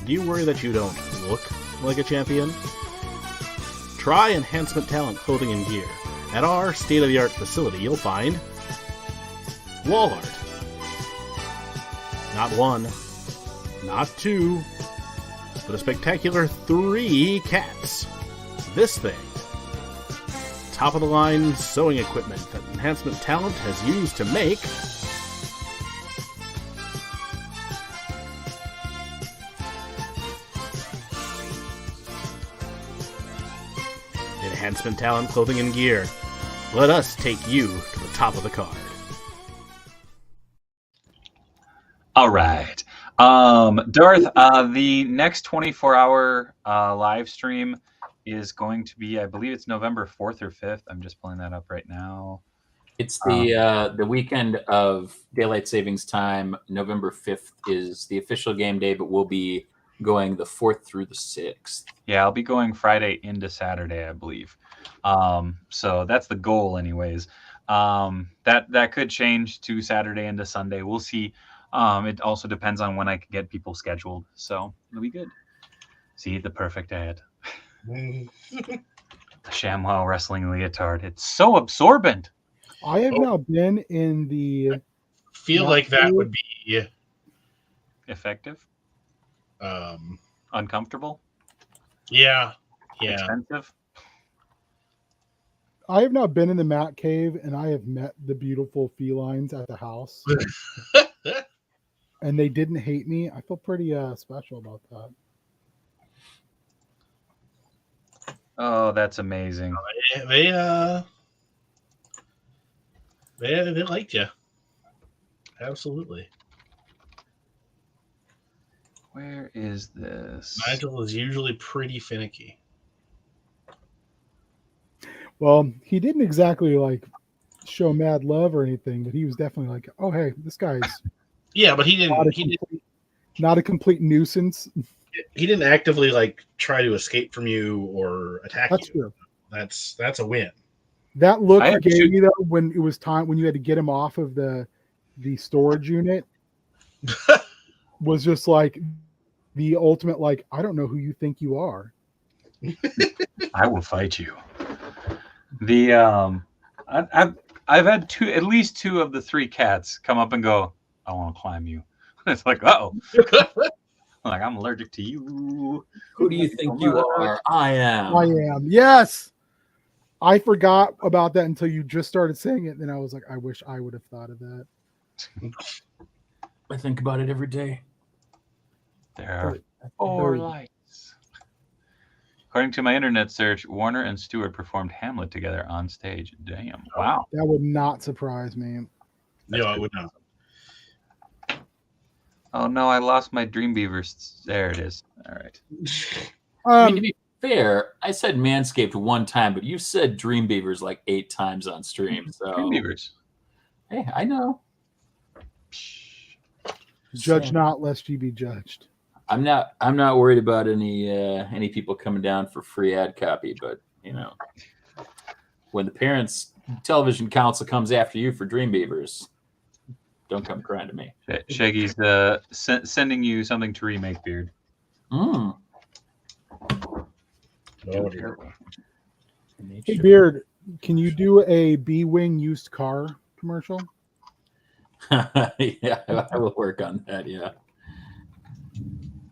Do you worry that you don't look like a champion? Try Enhancement Talent Clothing and Gear. At our state-of-the-art facility, you'll find wall art. Not one, not two, but a spectacular 3 cats. This thing. Top-of-the-line sewing equipment that Enhancement Talent has used to make Enhancement Talent Clothing and Gear. Let us take you to the top of the card. All right. Darth, the next 24-hour live stream is going to be, I believe it's November 4th or 5th. I'm just pulling that up right now. It's the weekend of daylight savings time. November 5th is the official game day, but we'll be going the 4th through the 6th. Yeah, I'll be going Friday into Saturday, I believe. So that's the goal anyways. That could change to Saturday into Sunday. We'll see. It also depends on when I can get people scheduled. So it'll be good. See, the perfect ad. The Shamwow wrestling leotard. It's so absorbent. I have now been in the Feel like that would be Effective. Uncomfortable. Yeah. Expensive. I have not been in the Mat Cave, and I have met the beautiful felines at the house. And they didn't hate me. I feel pretty special about that. Oh, that's amazing. They liked you. Absolutely. Where is this? Nigel is usually pretty finicky. Well, he didn't exactly like show mad love or anything, but he was definitely like, "Oh, hey, this guy's Yeah, but he didn't. not a complete nuisance." He didn't actively like try to escape from you or attack That's you. true. That's a win. That look I he actually- gave me though, when it was time when you had to get him off of the storage unit, was just like the ultimate. Like, I don't know who you think you are. I will fight you. The I've had at least two of the 3 cats come up and go, "I want to climb you." It's like, uh-oh. Like, I'm allergic to you. Who do you think you are? I am. I am. Yes. I forgot about that until you just started saying it. Then I was like, I wish I would have thought of that. I think about it every day. There are Very- 4 lights. According to my internet search, Warner and Stewart performed Hamlet together on stage. Damn. Wow. That would not surprise me. No, I would not. Oh no, I lost my Dreambeaver. There it is. All right. I mean, to be fair, I said Manscaped one time, but you said Dreambeavers like 8 times on stream. So Dreambeavers. hey, I know. Judge not, lest ye be judged. I'm not worried about any people coming down for free ad copy, but when the Parents Television Council comes after you for Dreambeavers, don't come crying to me. Shaggy's sending you something to remake, Beard. Mm. Oh, dear. Hey, Beard, can you do a B-Wing used car commercial? Yeah, I will work on that. Yeah.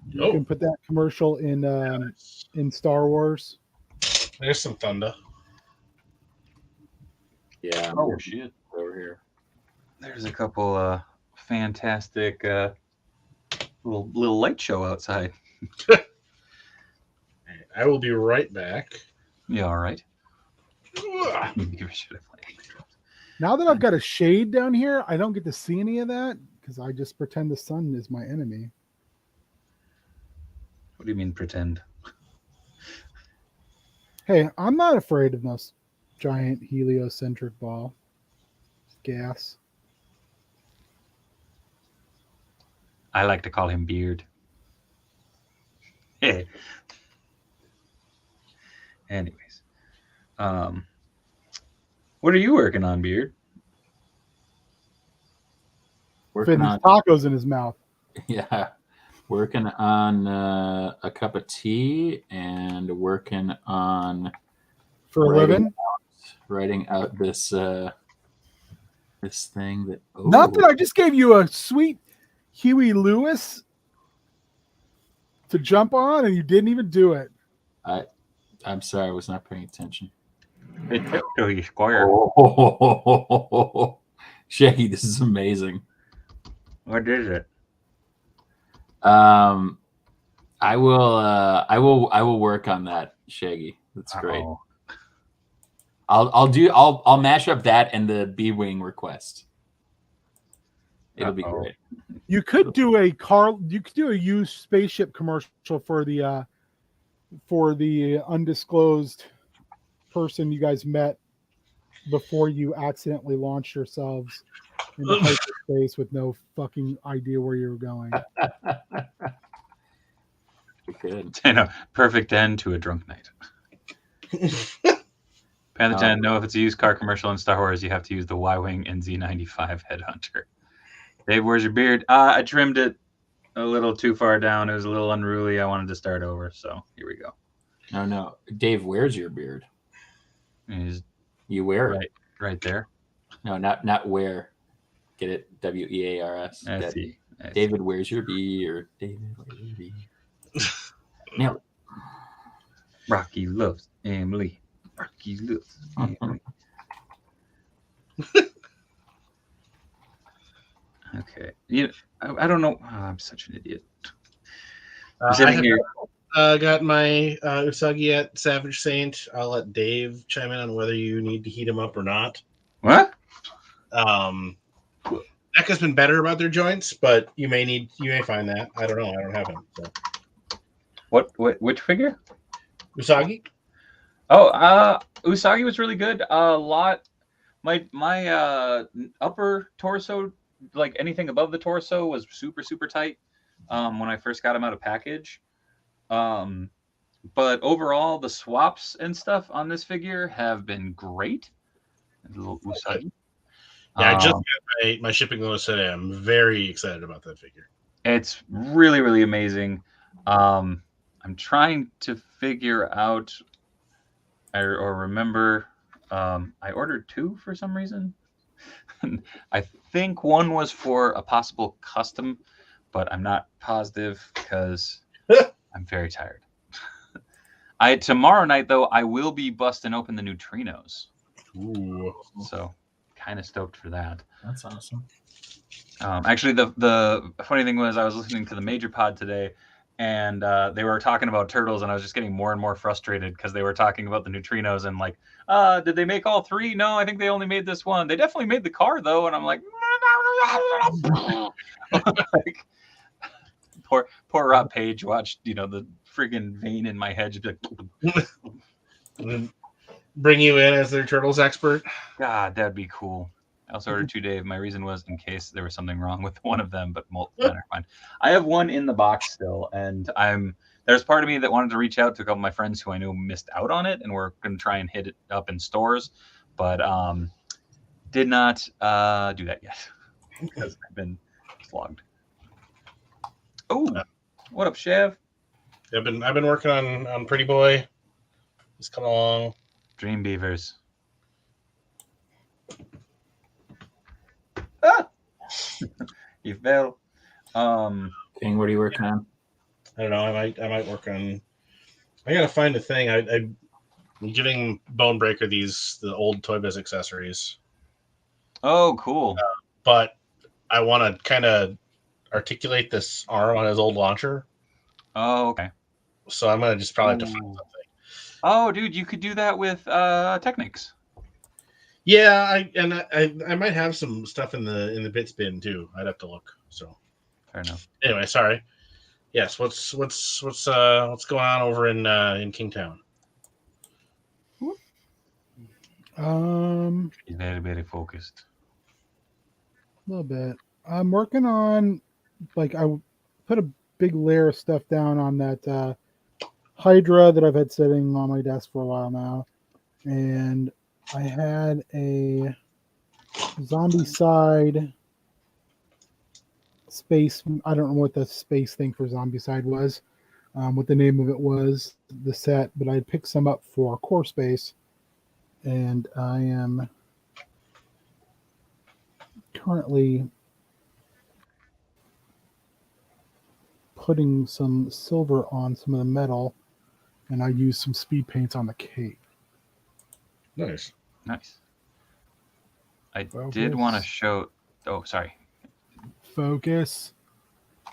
You can put that commercial in Star Wars. There's some thunder. Yeah. Oh shit! Over here. There's a couple fantastic little light show outside. I will be right back. Yeah, all right. Now that I've got a shade down here, I don't get to see any of that because I just pretend the sun is my enemy. What do you mean pretend? Hey, I'm not afraid of this giant heliocentric ball. Gas. I like to call him Beard. Anyways, what are you working on, Beard? Fitting his tacos in his mouth. Yeah, working on a cup of tea and working on for a living. Writing out this this thing that. Oh. Not that I just gave you a sweet Huey Lewis to jump on, and you didn't even do it. I'm sorry, I was not paying attention. Hey, Squire. Oh, Shaggy, this is amazing. What is it? I will work on that, Shaggy. That's great. I'll mash up that and the B-Wing request. It'll be great. You could do a used spaceship commercial for the undisclosed person you guys met before you accidentally launched yourselves into hyperspace with no fucking idea where you were going. Good. I know. Perfect end to a drunk night. Panther 10, know if it's a used car commercial in Star Wars, you have to use the Y-Wing NZ95 Headhunter. Dave, where's your beard? I trimmed it a little too far down. It was a little unruly. I wanted to start over, so here we go. No. Dave, where's your beard? You wear it. Right there. No, not where. Get it? W-E-A-R-S. David, where's your beard? David, where's your beard? Nail it. Rocky loves Emily. Rocky loves Emily. Okay. I don't know. Oh, I'm such an idiot. I got my Usagi at Savage Saint. I'll let Dave chime in on whether you need to heat him up or not. What? Neca's been better about their joints, but you may find that. I don't know. I don't have him. So. Which figure? Usagi. Oh, Usagi was really good. My upper torso, like anything above the torso, was super super tight when I first got him out of package. But overall, the swaps and stuff on this figure have been great. Usagi. Yeah, I just got my shipping notice today. I'm very excited about that figure. It's really really amazing. I'm trying to figure out or remember. I ordered 2 for some reason. I think one was for a possible custom, but I'm not positive because I'm very tired. Tomorrow night though, I will be busting open the neutrinos. Ooh. So kind of stoked for that. That's awesome. Actually, the funny thing was I was listening to the Major Pod today, and they were talking about turtles, and I was just getting more and more frustrated because they were talking about the neutrinos and like, did they make all 3? No, I think they only made this one. They definitely made the car though, and I'm like, like poor Rob Page watched, the friggin' vein in my head just be like, Bring you in as their turtles expert. God, that'd be cool. I also ordered 2, Dave. My reason was in case there was something wrong with one of them, but never mind. I have one in the box still, and there's part of me that wanted to reach out to a couple of my friends who I knew missed out on it, and we're going to try and hit it up in stores, but did not do that yet because I've been flogged. Oh, what up, Chev? I've been working on Pretty Boy. He's coming along. Dream Beavers. Ah! You fell. King, what are you working on? I don't know. I might work on. I gotta find a thing. I'm giving Bonebreaker the old Toy Biz accessories. Oh, cool. But I want to kind of articulate this arm on his old launcher. Oh, okay. So I'm gonna just probably have to find something. Oh, dude, you could do that with Technics. Yeah, I might have some stuff in the bits bin too. I'd have to look. So Fair enough. anyway, sorry. Yes, what's going on over in Kingtown? He's very, very focused. A little bit. I'm working on, like, I put a big layer of stuff down on that Hydra that I've had sitting on my desk for a while now, and I had a zombie side space. I don't know what the space thing for zombie side was, what the name of it was, the set, but I picked some up for core space, and I am currently putting some silver on some of the metal, and I used some speed paints on the cape. Nice. I Focus. did want to show. Oh, sorry. Focus.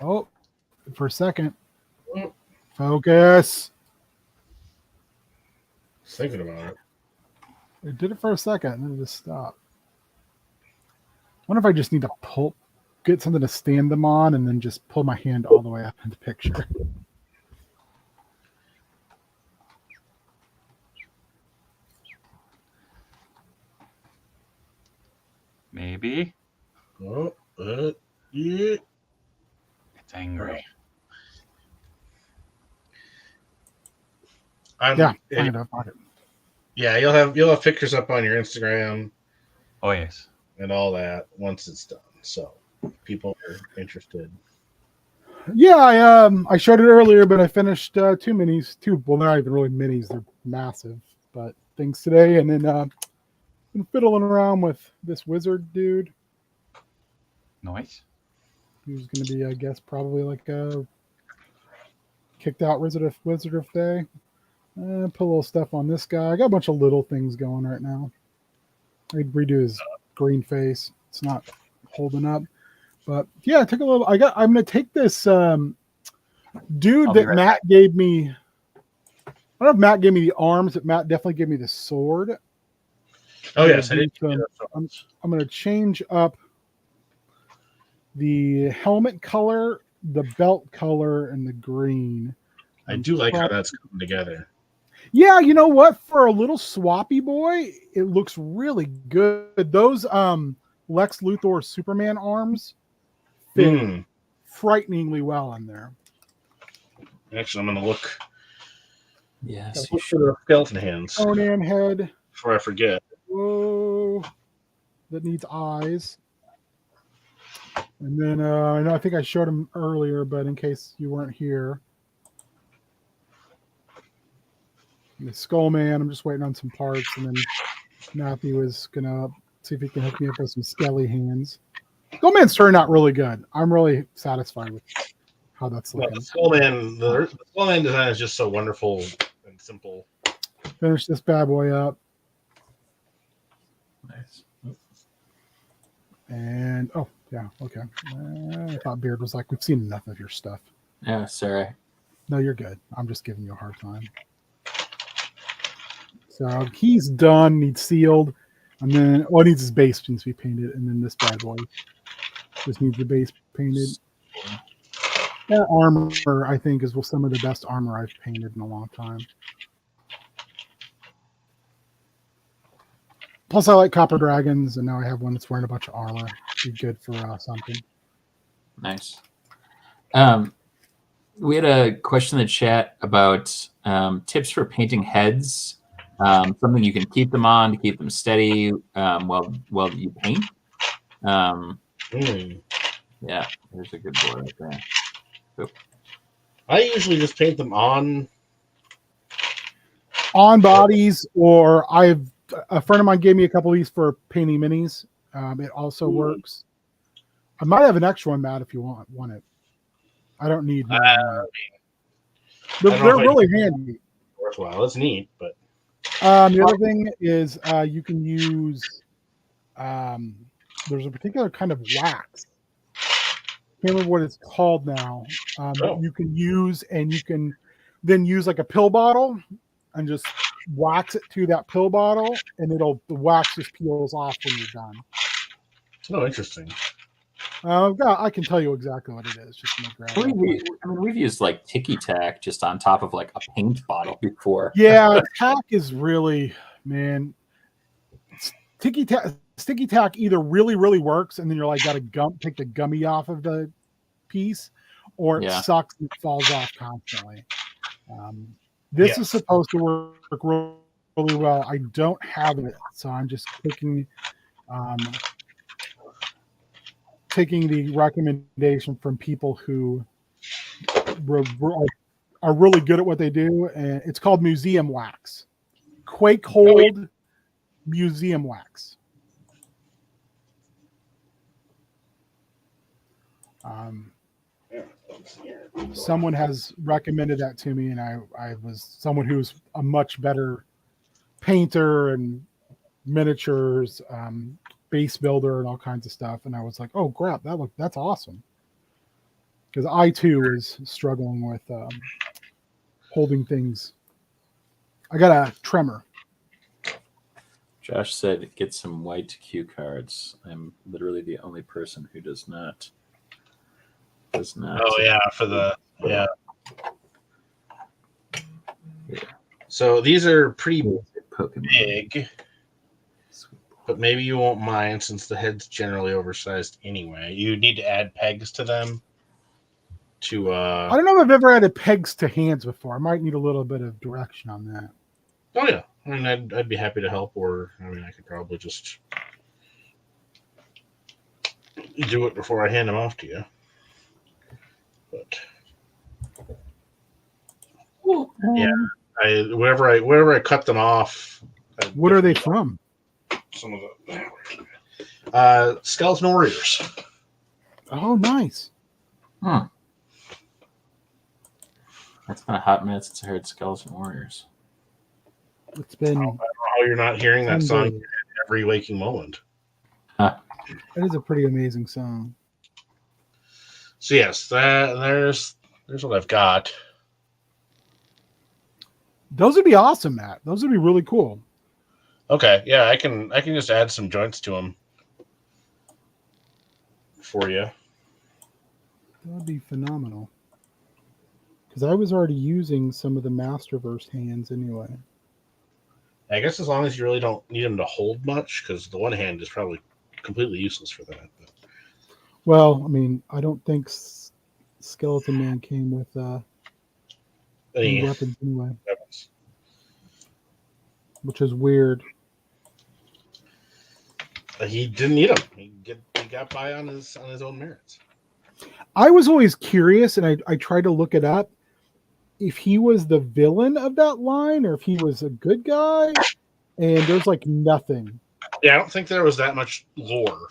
Oh, for a second. Focus. Just thinking about it. I did it for a second and then it just stopped. I wonder if I just need to get something to stand them on and then just pull my hand all the way up in the picture. Maybe. Oh, yeah. It's angry. Yeah, find it. Yeah, you'll have pictures up on your Instagram. Oh, yes. And all that once it's done. So people are interested. Yeah, I showed it earlier, but I finished 2 minis. Well, they're not even really minis; they're massive. But things today, and then been fiddling around with this wizard dude. Nice. Who's going to be, I guess, probably like a kicked out wizard of day. Put a little stuff on this guy. I got a bunch of little things going right now. I'd redo his green face. It's not holding up. But yeah, I took a little. I'm gonna take this dude that Matt gave me. I don't know if Matt gave me the arms, but Matt definitely gave me the sword. Oh yes, I did. I'm gonna change up the helmet color, the belt color, and the green. I do like how that's coming together. Yeah, you know what? For a little swappy boy, it looks really good. Those Lex Luthor Superman arms fit frighteningly well in there. Actually, I'm going to look. Yes. Look for the skeleton hands. Conan head. Before I forget. Whoa. That needs eyes. And then I think I showed him earlier, but in case you weren't here. The Skull Man, I'm just waiting on some parts, and then Matthew is gonna see if he can hook me up with some skelly hands. Skull Man's turned out really good. I'm really satisfied with how that's looking. The Skull Man design is just so wonderful and simple. Finish this bad boy up. Nice. And yeah, okay. I thought Beard was like, we've seen enough of your stuff. Yeah, sorry. No, you're good. I'm just giving you a hard time. So he's done, needs sealed, and then it needs his base needs to be painted, and then this bad boy just needs the base painted. That armor, I think, is some of the best armor I've painted in a long time. Plus, I like copper dragons, and now I have one that's wearing a bunch of armor. Be good for something. Nice. We had a question in the chat about tips for painting heads. Something you can keep them on to keep them steady while you paint. Yeah, there's a good boy right there. Oop. I usually just paint them on bodies, or a friend of mine gave me a couple of these for painting minis. It also works. I might have an extra one, Matt, if you want it. I don't need more than one. They're really handy. Worthwhile. It's neat, but the other thing is you can use there's a particular kind of wax. Can't remember what it's called now. That you can use, and you can then use like a pill bottle and just wax it to that pill bottle, and the wax just peels off when you're done. Oh, interesting. I can tell you exactly what it is. Just we've used like ticky tack just on top of like a paint bottle before. Yeah, tack is really, man. Sticky tack either really, really works, and then you're like got to take the gummy off of the piece, or it sucks and it falls off constantly. This is supposed to work really well. I don't have it, so I'm just taking the recommendation from people who are really good at what they do, and it's called museum wax. Quake hold museum wax. Someone has recommended that to me, and I was someone who's a much better painter and miniatures, base builder, and all kinds of stuff. And I was like, oh crap, that's awesome. Because I too is struggling with holding things. I got a tremor. Josh said, get some white cue cards. I'm literally the only person who does not. Oh yeah, yeah. So these are pretty big, but maybe you won't mind since the head's generally oversized anyway. You need to add pegs to them. I don't know if I've ever added pegs to hands before. I might need a little bit of direction on that. Oh yeah, I mean I'd be happy to help, or I could probably just do it before I hand them off to you. But yeah, wherever I cut them off. What are they from? Some of the Skeleton Warriors. Oh, nice. That's been a hot minute since I heard Skeleton Warriors. It's been. I don't know how you're not hearing that song every waking moment. That is a pretty amazing song. So yes, there's what I've got. Those would be awesome, Matt. Those would be really cool. Okay, yeah, I can just add some joints to them for you. That would be phenomenal. Because I was already using some of the Masterverse hands anyway. I guess as long as you really don't need them to hold much, because the one hand is probably completely useless for that. But. Well, I mean, I don't think Skeleton Man came with any weapons anyway. Which is weird. He didn't need them. He got by on his own merits. I was always curious, and I tried to look it up, if he was the villain of that line or if he was a good guy, and there's like nothing. Yeah, I don't think there was that much lore.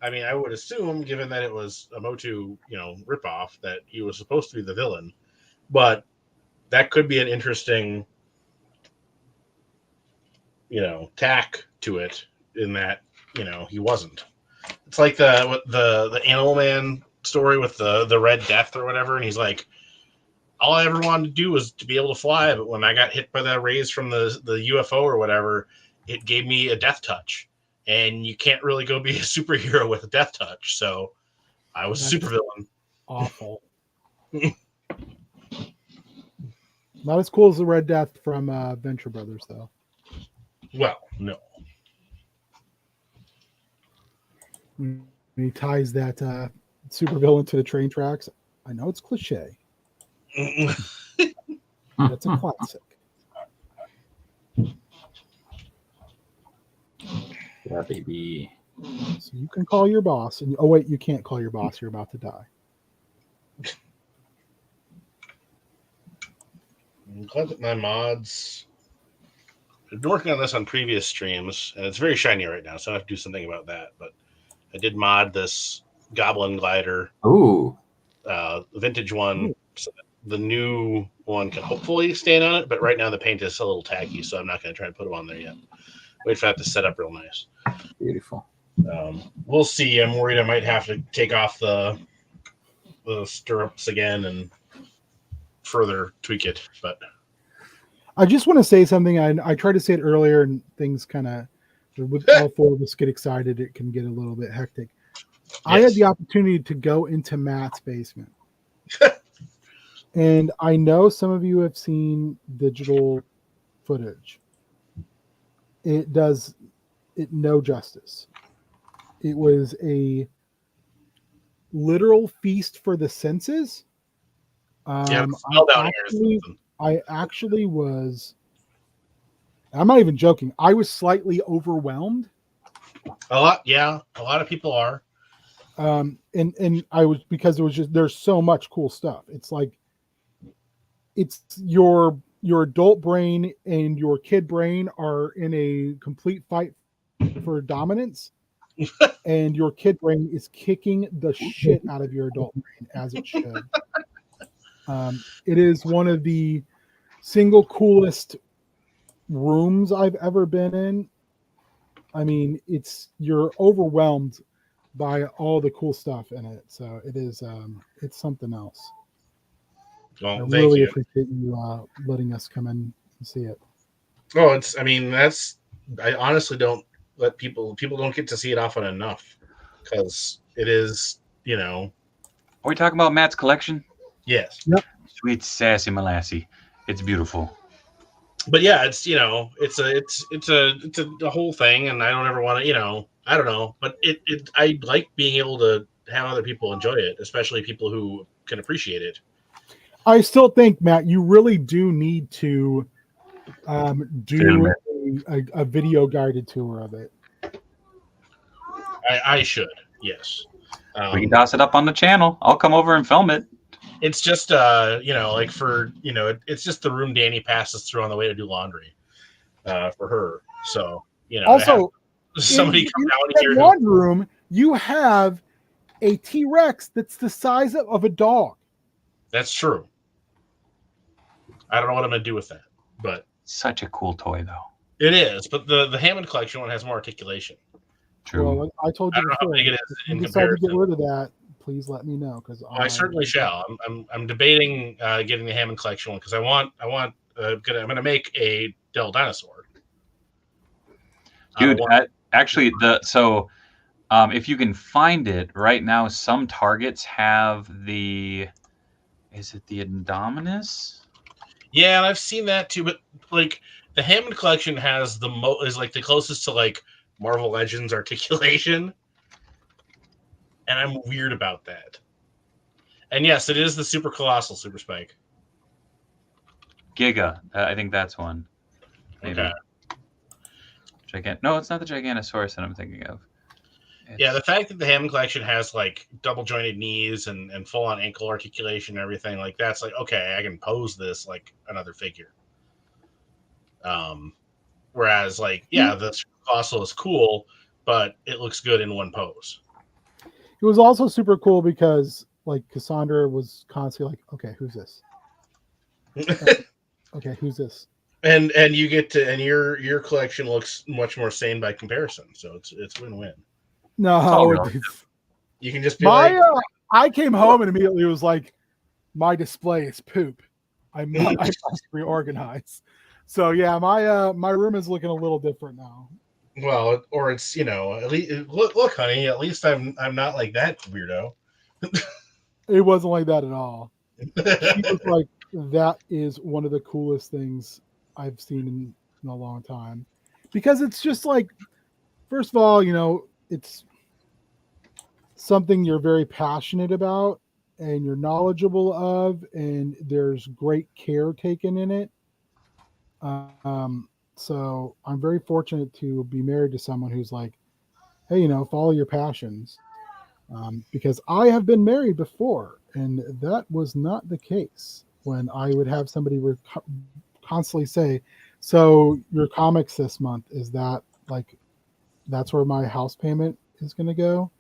I mean, I would assume, given that it was a Motu, ripoff, that he was supposed to be the villain, but that could be an interesting, tack to it in that, he wasn't. It's like the Animal Man story with the Red Death or whatever, and he's like, all I ever wanted to do was to be able to fly, but when I got hit by that rays from the UFO or whatever, it gave me a death touch. And you can't really go be a superhero with a death touch. So I was a supervillain. Awful. Not as cool as the Red Death from Venture Brothers, though. Well, no. And he ties that supervillain to the train tracks. I know it's cliche, but it's a classic. Yeah, baby. So you can call your boss, and oh wait, you can't call your boss. You're about to die. I'm glad that my mods. I've been working on this on previous streams, and it's very shiny right now, so I have to do something about that. But I did mod this Goblin Glider, Ooh. vintage one, so that the new one can hopefully stand on it. But right now the paint is a little tacky, so I'm not going to try to put them on there yet. Wait for that to set up real nice. Beautiful. We'll see. I'm worried I might have to take off the stirrups again and further tweak it. But I just want to say something. I tried to say it earlier, and things kind of, with all four of us get excited, it can get a little bit hectic. Yes. I had the opportunity to go into Matt's basement. And I know some of you have seen digital footage. It does it no justice. It was a literal feast for the senses. I actually was, I'm not even joking, I was slightly overwhelmed. A lot of people are. And I was, because it was just, there's so much cool stuff. It's like, it's your adult brain and your kid brain are in a complete fight for dominance. And your kid brain is kicking the shit out of your adult brain, as it should. It is one of the single coolest rooms I've ever been in. I mean, you're overwhelmed by all the cool stuff in it. So it is, it's something else. Well, I really appreciate you letting us come in and see it. Oh, I honestly don't let people don't get to see it often enough, because it is, Are we talking about Matt's collection? Yes. Yep. Sweet sassy Molassie. It's beautiful. But yeah, it's a whole thing, and I don't ever want to, I don't know, but I like being able to have other people enjoy it, especially people who can appreciate it. I still think, Matt, you really do need to do a video guided tour of it. I should, yes. We can toss it up on the channel. I'll come over and film it. It's just it's just the room Danny passes through on the way to do laundry for her. So also somebody come down here. In that laundry room, you have a T-Rex that's the size of a dog. That's true. I don't know what I'm gonna do with that, but such a cool toy, though. It is, but the Hammond collection one has more articulation. True. Well, I told you before. If you decide to get rid of that, please let me know, because I certainly shall. I'm debating getting the Hammond collection one, because I'm gonna make a Del Dinosaur. Dude, actually, if you can find it right now, some Targets have is it the Indominus? Yeah, and I've seen that too, but like the Hammond collection has is like the closest to like Marvel Legends articulation, and I'm weird about that. And yes, it is the Super Colossal Super Spike. Giga, I think that's one. Maybe. Okay. No, it's not the Giganosaurus that I'm thinking of. Yeah, the fact that the Hammond collection has like double jointed knees and full on ankle articulation and everything, like that's like, okay, I can pose this like another figure. Whereas like, yeah, the Super Colossal is cool, but it looks good in one pose. It was also super cool because like Cassandra was constantly like, okay, who's this? Okay, who's this? And you get to, and your collection looks much more sane by comparison, so it's win-win. No, you can just be I came home and immediately was like, my display is poop. I must reorganize. So yeah, my room is looking a little different now. Well, or it's at least look, honey. At least I'm not like that weirdo. It wasn't like that at all. She was like, that is one of the coolest things I've seen in a long time. because it's just like, first of all, you know, it's something you're very passionate about and you're knowledgeable of, and there's great care taken in it. So I'm very fortunate to be married to someone who's like, hey, you know, follow your passions. Because I have been married before, and that was not the case. When I would have somebody constantly say, so your comics this month, is that like, that's where my house payment is going to go?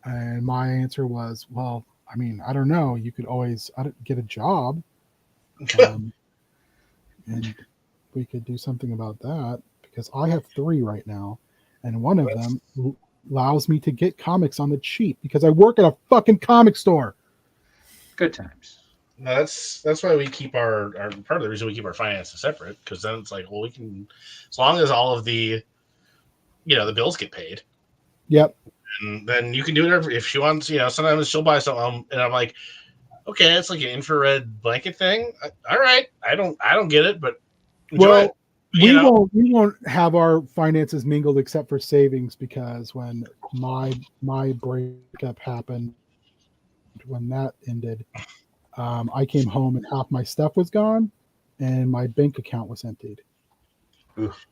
And my answer was, well, I mean, I don't know. You could always get a job. And we could do something about that, because I have 3 right now. And one of them allows me to get comics on the cheap because I work at a fucking comic store. Good times. No, that's why we keep our part of the reason we keep our finances separate, because then it's like, well, we can, as long as all of the, you know, the bills get paid. Yep. And then you can do whatever. If she wants, you know, sometimes she'll buy something, and I'm like, okay, it's like an infrared blanket thing. All right, I don't get it, but enjoy it. We won't have our finances mingled except for savings, because when my breakup happened, when that ended, I came home and half my stuff was gone, and my bank account was emptied. Oof.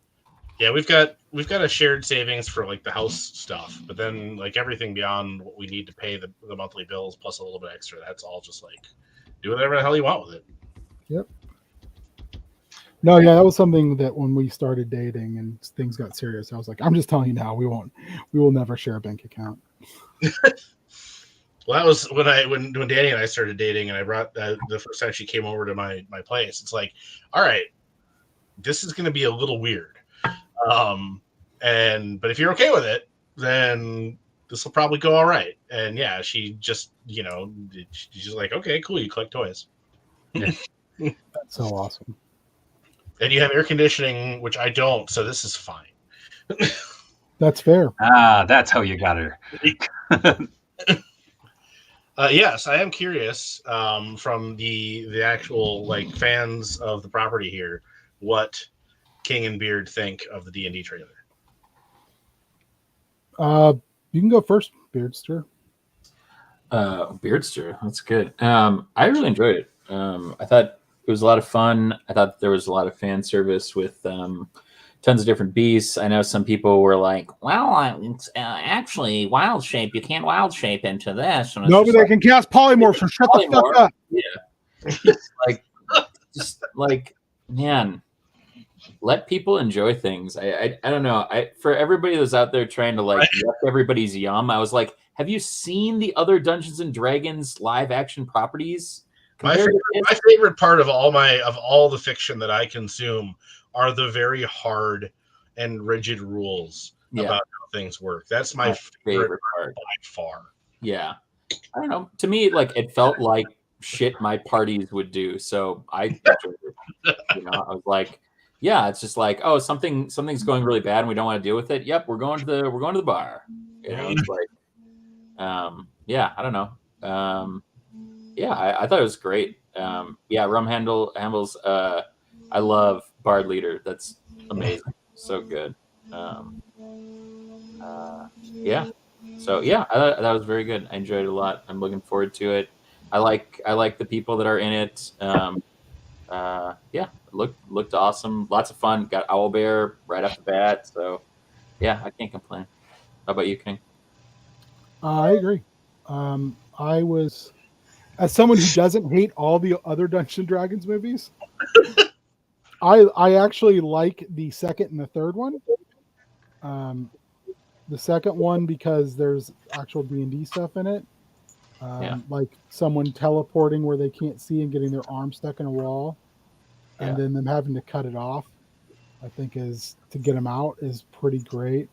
Yeah, we've got a shared savings for like the house stuff, but then like everything beyond what we need to pay the monthly bills plus a little bit extra, that's all just like do whatever the hell you want with it. Yep. No, yeah, that was something that when we started dating and things got serious, I was like, I'm just telling you now, we will never share a bank account. Well, that was when Danny and I started dating, and I brought the first time she came over to my place. It's like, all right, this is going to be a little weird. But if you're okay with it, then this will probably go all right. And yeah, she just, you know, she's like, okay, cool. You collect toys. That's so awesome. And you have air conditioning, which I don't. So this is fine. That's fair. That's how you got her. Yes, I am curious from the actual like fans of the property here, what King and Beard think of the D&D trailer. You can go first, Beardster. Beardster, that's good. I really enjoyed it. I thought it was a lot of fun. I thought there was a lot of fan service with tons of different beasts. I know some people were like, well, it's actually wild shape. You can't wild shape into this. No, but they can cast polymorph, so shut the fuck up. Yeah. just like, man, let people enjoy things. I don't know. For everybody that's out there trying to like yuck everybody's yum, I was like, have you seen the other Dungeons and Dragons live action properties? My favorite part of all the fiction that I consume are the very hard and rigid rules about how things work. That's my favorite part by far. Yeah. I don't know. To me, like, it felt like shit my parties would do. So I enjoyed it. You know, I was like, yeah, it's just like, oh, something's going really bad and we don't want to deal with it. Yep, we're going to the bar. You know, it's like yeah, I don't know. Yeah, I thought it was great. Yeah, Rum Handles, I love Bard Leader. That's amazing. So good. Yeah. So yeah, I thought that was very good. I enjoyed it a lot. I'm looking forward to it. I like the people that are in it. Yeah, it looked awesome. Lots of fun. Got Owlbear right off the bat. So yeah, I can't complain. How about you, King? I agree. I was, as someone who doesn't hate all the other Dungeons and Dragons movies, I actually like the second and the third one. The second one because there's actual D&D stuff in it, like someone teleporting where they can't see and getting their arm stuck in a wall, and then them having to cut it off. I think is to get them out is pretty great.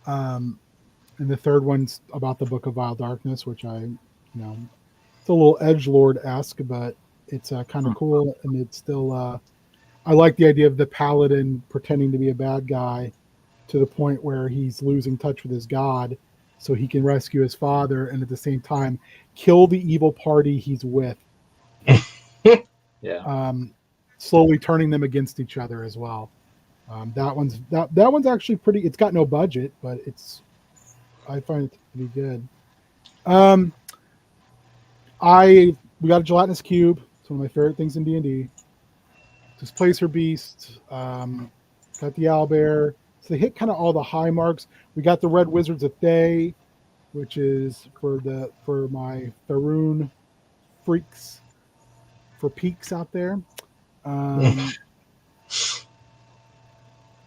And the third one's about the Book of Vile Darkness, which it's a little edgelord-esque, but it's kind of cool, and it's still. I like the idea of the paladin pretending to be a bad guy to the point where he's losing touch with his god so he can rescue his father and at the same time kill the evil party he's with. Yeah. Slowly turning them against each other as well. That one's actually pretty. It's got no budget, but I find it to be good. We got a gelatinous cube. It's one of my favorite things in D&D. Displacer Beast. Got the owlbear. So they hit kind of all the high marks. We got the Red Wizards of Thay, which is for my Faroon freaks, for peaks out there.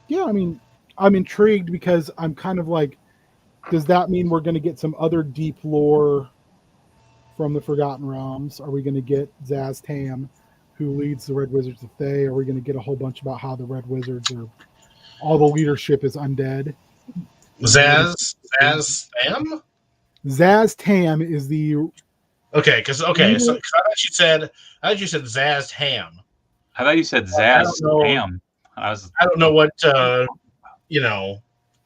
Yeah, I mean, I'm intrigued because I'm kind of like, does that mean we're going to get some other deep lore from the Forgotten Realms? Are we going to get Zaz Tam, who leads the Red Wizards of Thay? Are we going to get a whole bunch about how the Red Wizards are, all the leadership is undead? Zaz Tam? Zaz Tam is the Okay, so I thought you said Zaz Ham. I thought you said Zaz Ham. I don't know what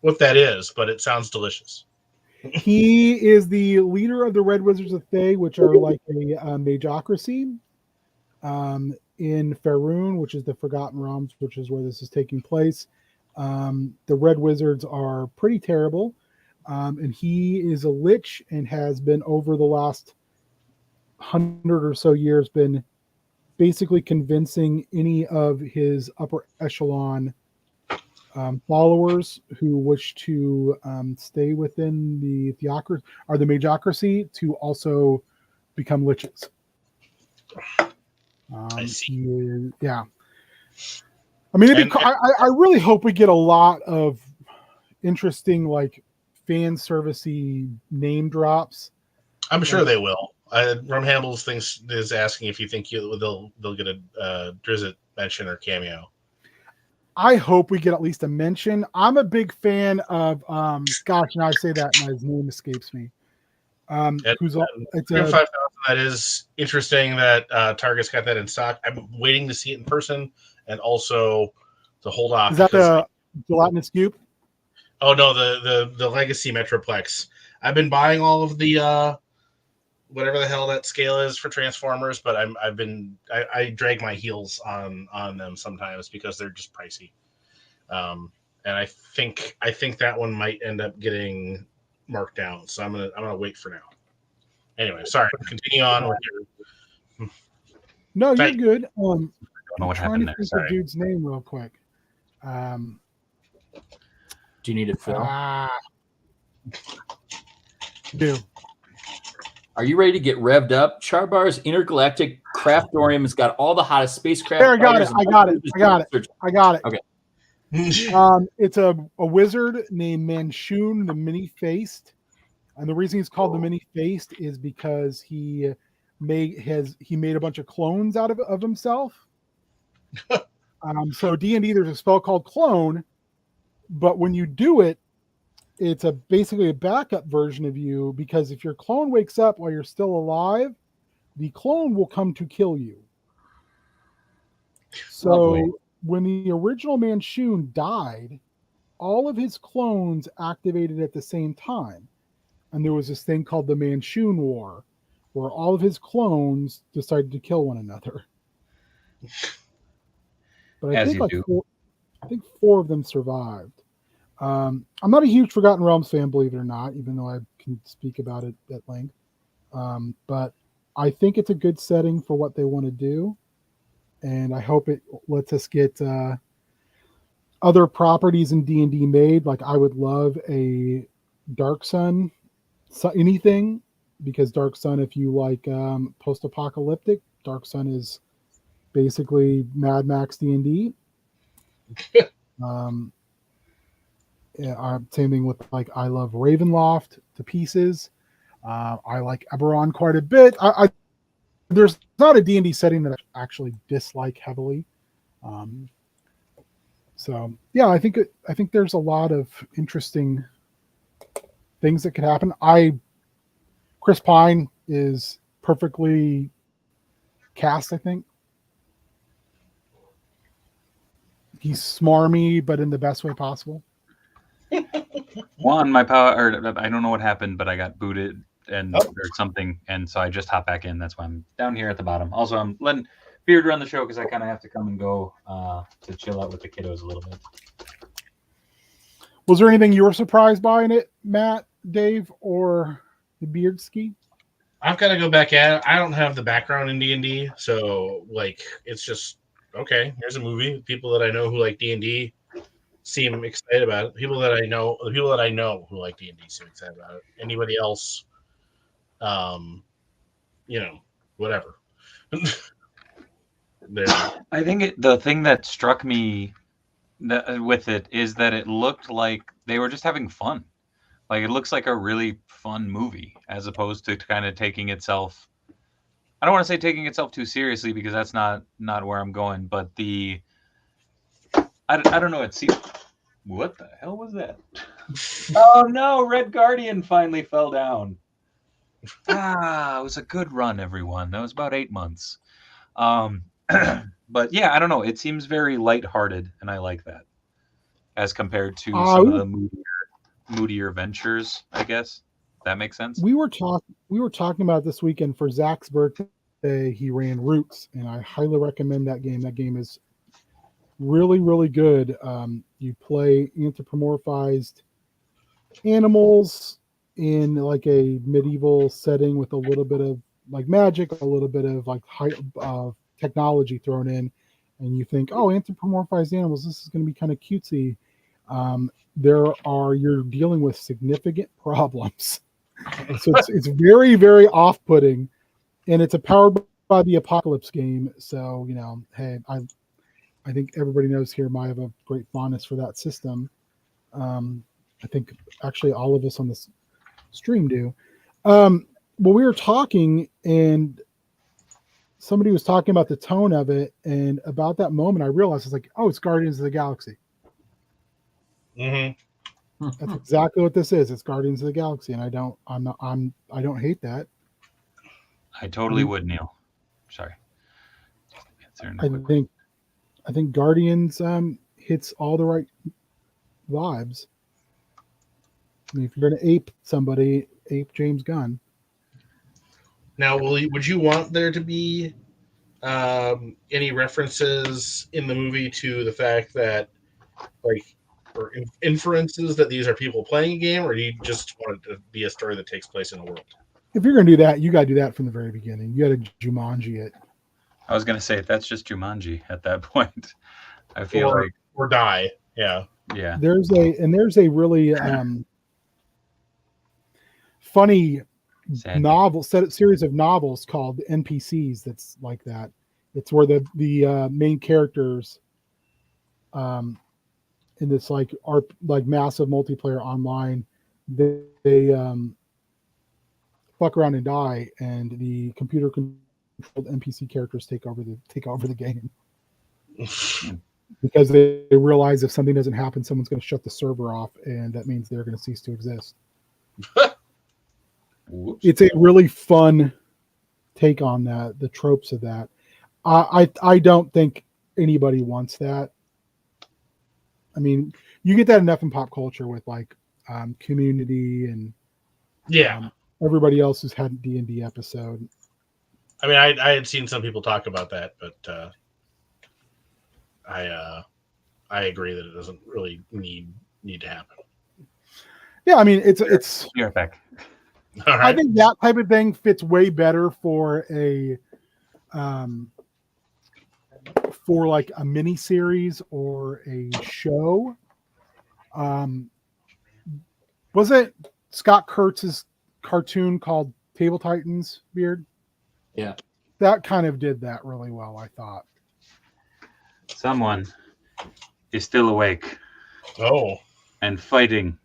what that is, but it sounds delicious. He is the leader of the Red Wizards of Thay, which are like a magocracy in Faroon, which is the Forgotten Realms, which is where this is taking place. The Red Wizards are pretty terrible, and he is a lich and has been, over the last 100 or so years, been basically convincing any of his upper echelon followers who wish to stay within the theocracy or the magocracy to also become liches. I see. Yeah. I mean, I really hope we get a lot of interesting, like, fan servicey name drops. I'm sure they will. Rum Hambles is asking if you think they'll get a Drizzt mention or cameo. I hope we get at least a mention. I'm a big fan of gosh, now I say that and his name escapes me. That is interesting that Target's got that in stock. I'm waiting to see it in person and also to hold off. Is that the gelatinous cube? Oh no, the Legacy Metroplex. I've been buying all of the whatever the hell that scale is for Transformers, but I drag my heels on them sometimes because they're just pricey. And I think that one might end up getting marked down. So I'm gonna wait for now. Anyway, sorry. Continue on with your. No, you're good. I don't know what happened there. Sorry. The dude's name real quick. Do you need it, Phil? Do. Are you ready to get revved up? Charbar's Intergalactic Craftorium has got all the hottest spacecraft. There, I got it. Okay. It's a wizard named Manshoon, the Many-Faced. And the reason he's called the Many-Faced is because he made a bunch of clones out of himself. So D&D, there's a spell called Clone, but when you do it, it's basically a backup version of you, because if your clone wakes up while you're still alive, the clone will come to kill you. So Lovely. When the original Manshoon died, all of his clones activated at the same time. And there was this thing called the Manshoon War, where all of his clones decided to kill one another. But I think four of them survived. I'm not a huge Forgotten Realms fan, believe it or not, even though I can speak about it at length. But I think it's a good setting for what they want to do. And I hope it lets us get other properties in D&D made. Like, I would love a Dark Sun, anything, because Dark Sun, if you like post-apocalyptic, Dark Sun is basically Mad Max D&D. Same thing with, like, I love Ravenloft to pieces. I like Eberron quite a bit. There's not a D&D setting that I actually dislike heavily. So yeah, I think there's a lot of interesting things that could happen. Chris Pine is perfectly cast, I think. He's smarmy, but in the best way possible. One, my power, or I don't know what happened, but I got booted and there's something, and so I just hop back in. That's why I'm down here at the bottom. Also, I'm letting Beard run the show because I kind of have to come and go to chill out with the kiddos a little bit. Was there anything you were surprised by in it, Matt, Dave, or the Beardski? I've got to go back at it. I don't have the background in D&D, so like it's just okay. Here's a movie. People that I know who like D&D seem excited about it. The people that I know who like D&D seem excited about it. Anybody else, whatever. I think the thing that struck me with it is that it looked like they were just having fun. Like, it looks like a really fun movie as opposed to kind of taking itself. I don't want to say taking itself too seriously because that's not where I'm going. But I don't know. It seems. What the hell was that? Oh no! Red Guardian finally fell down. It was a good run, everyone. That was about 8 months. But yeah, I don't know. It seems very lighthearted, and I like that as compared to some of the moodier ventures, I guess. That makes sense. We were talking about this weekend for Zach's birthday. He ran Roots, and I highly recommend that game. That game is really, really good. You play anthropomorphized animals in like a medieval setting with a little bit of like magic, a little bit of like high technology thrown in, and you think, oh, anthropomorphized animals, this is going to be kind of cutesy. You're dealing with significant problems. So it's very, very off-putting, and it's a powered by the apocalypse game. So, hey, I think everybody knows here I have a great fondness for that system. I think actually all of us on this stream do. Well, we were talking, and somebody was talking about the tone of it, and about that moment, I realized it's like, oh, it's Guardians of the Galaxy. Mm-hmm. That's exactly what this is. It's Guardians of the Galaxy, and I don't hate that. I totally would, Neil. Sorry. I think Guardians hits all the right vibes. I mean, if you're going to ape somebody, ape James Gunn. Now, would you want there to be any references in the movie to the fact that, like, or inferences that these are people playing a game, or do you just want it to be a story that takes place in a world? If you're going to do that, you got to do that from the very beginning. You got to Jumanji it. I was going to say, that's just Jumanji at that point. I feel or die. Yeah. Yeah. There's a really funny series of novels called NPCs that's like that. It's where the main characters in this like massive multiplayer online, they fuck around and die, and the computer controlled NPC characters take over the game. Because they realize if something doesn't happen, someone's going to shut the server off, and that means they're going to cease to exist. It's a really fun take on that, the tropes of that. I don't think anybody wants that. I mean, you get that enough in pop culture with like Community and everybody else who's had a D&D episode. I mean, I had seen some people talk about that, but I agree that it doesn't really need to happen. Yeah, I mean, it's. You're back. All right. I think that type of thing fits way better for like a mini series or a show. Was it Scott Kurtz's cartoon called Table Titans, Beard? Yeah. That kind of did that really well, I thought. Someone is still awake. Oh. And fighting.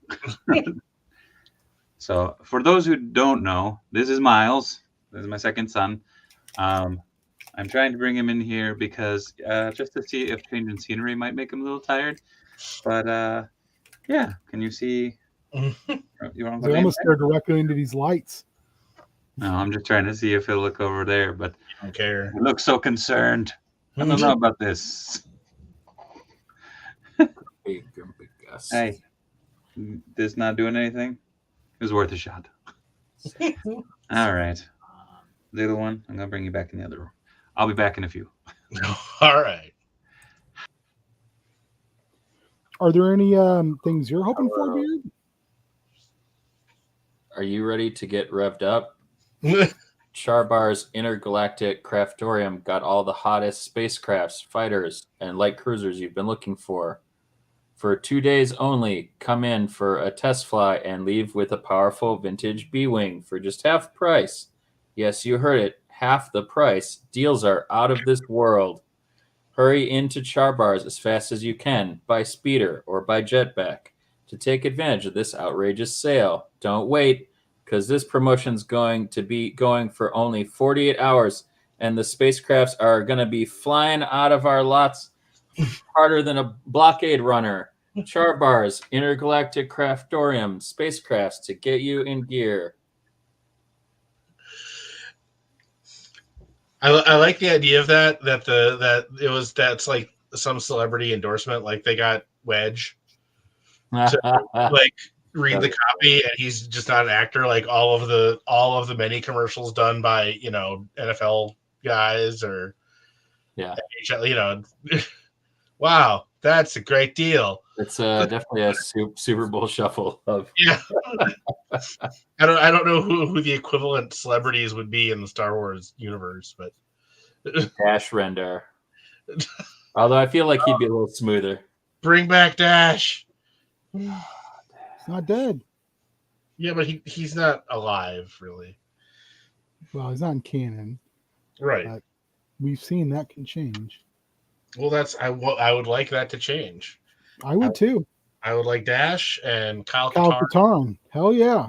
So, for those who don't know, this is Miles. This is my second son. I'm trying to bring him in here because just to see if changing scenery might make him a little tired. But yeah, can you see? You want to They almost stare directly into these lights. No, I'm just trying to see if he'll look over there, but I don't care. He looks so concerned. I don't know about this. Grumpy Gus. Hey, this not doing anything? It was worth a shot. All right. The other one, I'm gonna bring you back in the other room. I'll be back in a few. All right. Are there any things you're hoping for, Beard? Are you ready to get revved up? Charbar's intergalactic craftorium got all the hottest spacecrafts, fighters, and light cruisers you've been looking for. For 2 days only, come in for a test fly and leave with a powerful vintage B-Wing for just half price. Yes, you heard it, half the price. Deals are out of this world. Hurry into Charbar's as fast as you can, by speeder or by jetback, to take advantage of this outrageous sale. Don't wait, because this promotion's going to be going for only 48 hours, and the spacecrafts are going to be flying out of our lots harder than a blockade runner. Charbar's intergalactic craftorium spacecrafts to get you in gear. I like the idea of that's like some celebrity endorsement, like they got Wedge to like read the copy, and he's just not an actor. Like all of the many commercials done by NFL guys or wow, that's a great deal. It's definitely a Super Bowl shuffle of I don't know who the equivalent celebrities would be in the Star Wars universe, but Dash Render. Although I feel like he'd be a little smoother. Bring back Dash. He's not dead. Yeah, but he's not alive, really. Well, he's not in canon. Right. But we've seen that can change. Well, I would like that to change. I would too. I would like Dash and Kyle Katarn. Hell yeah.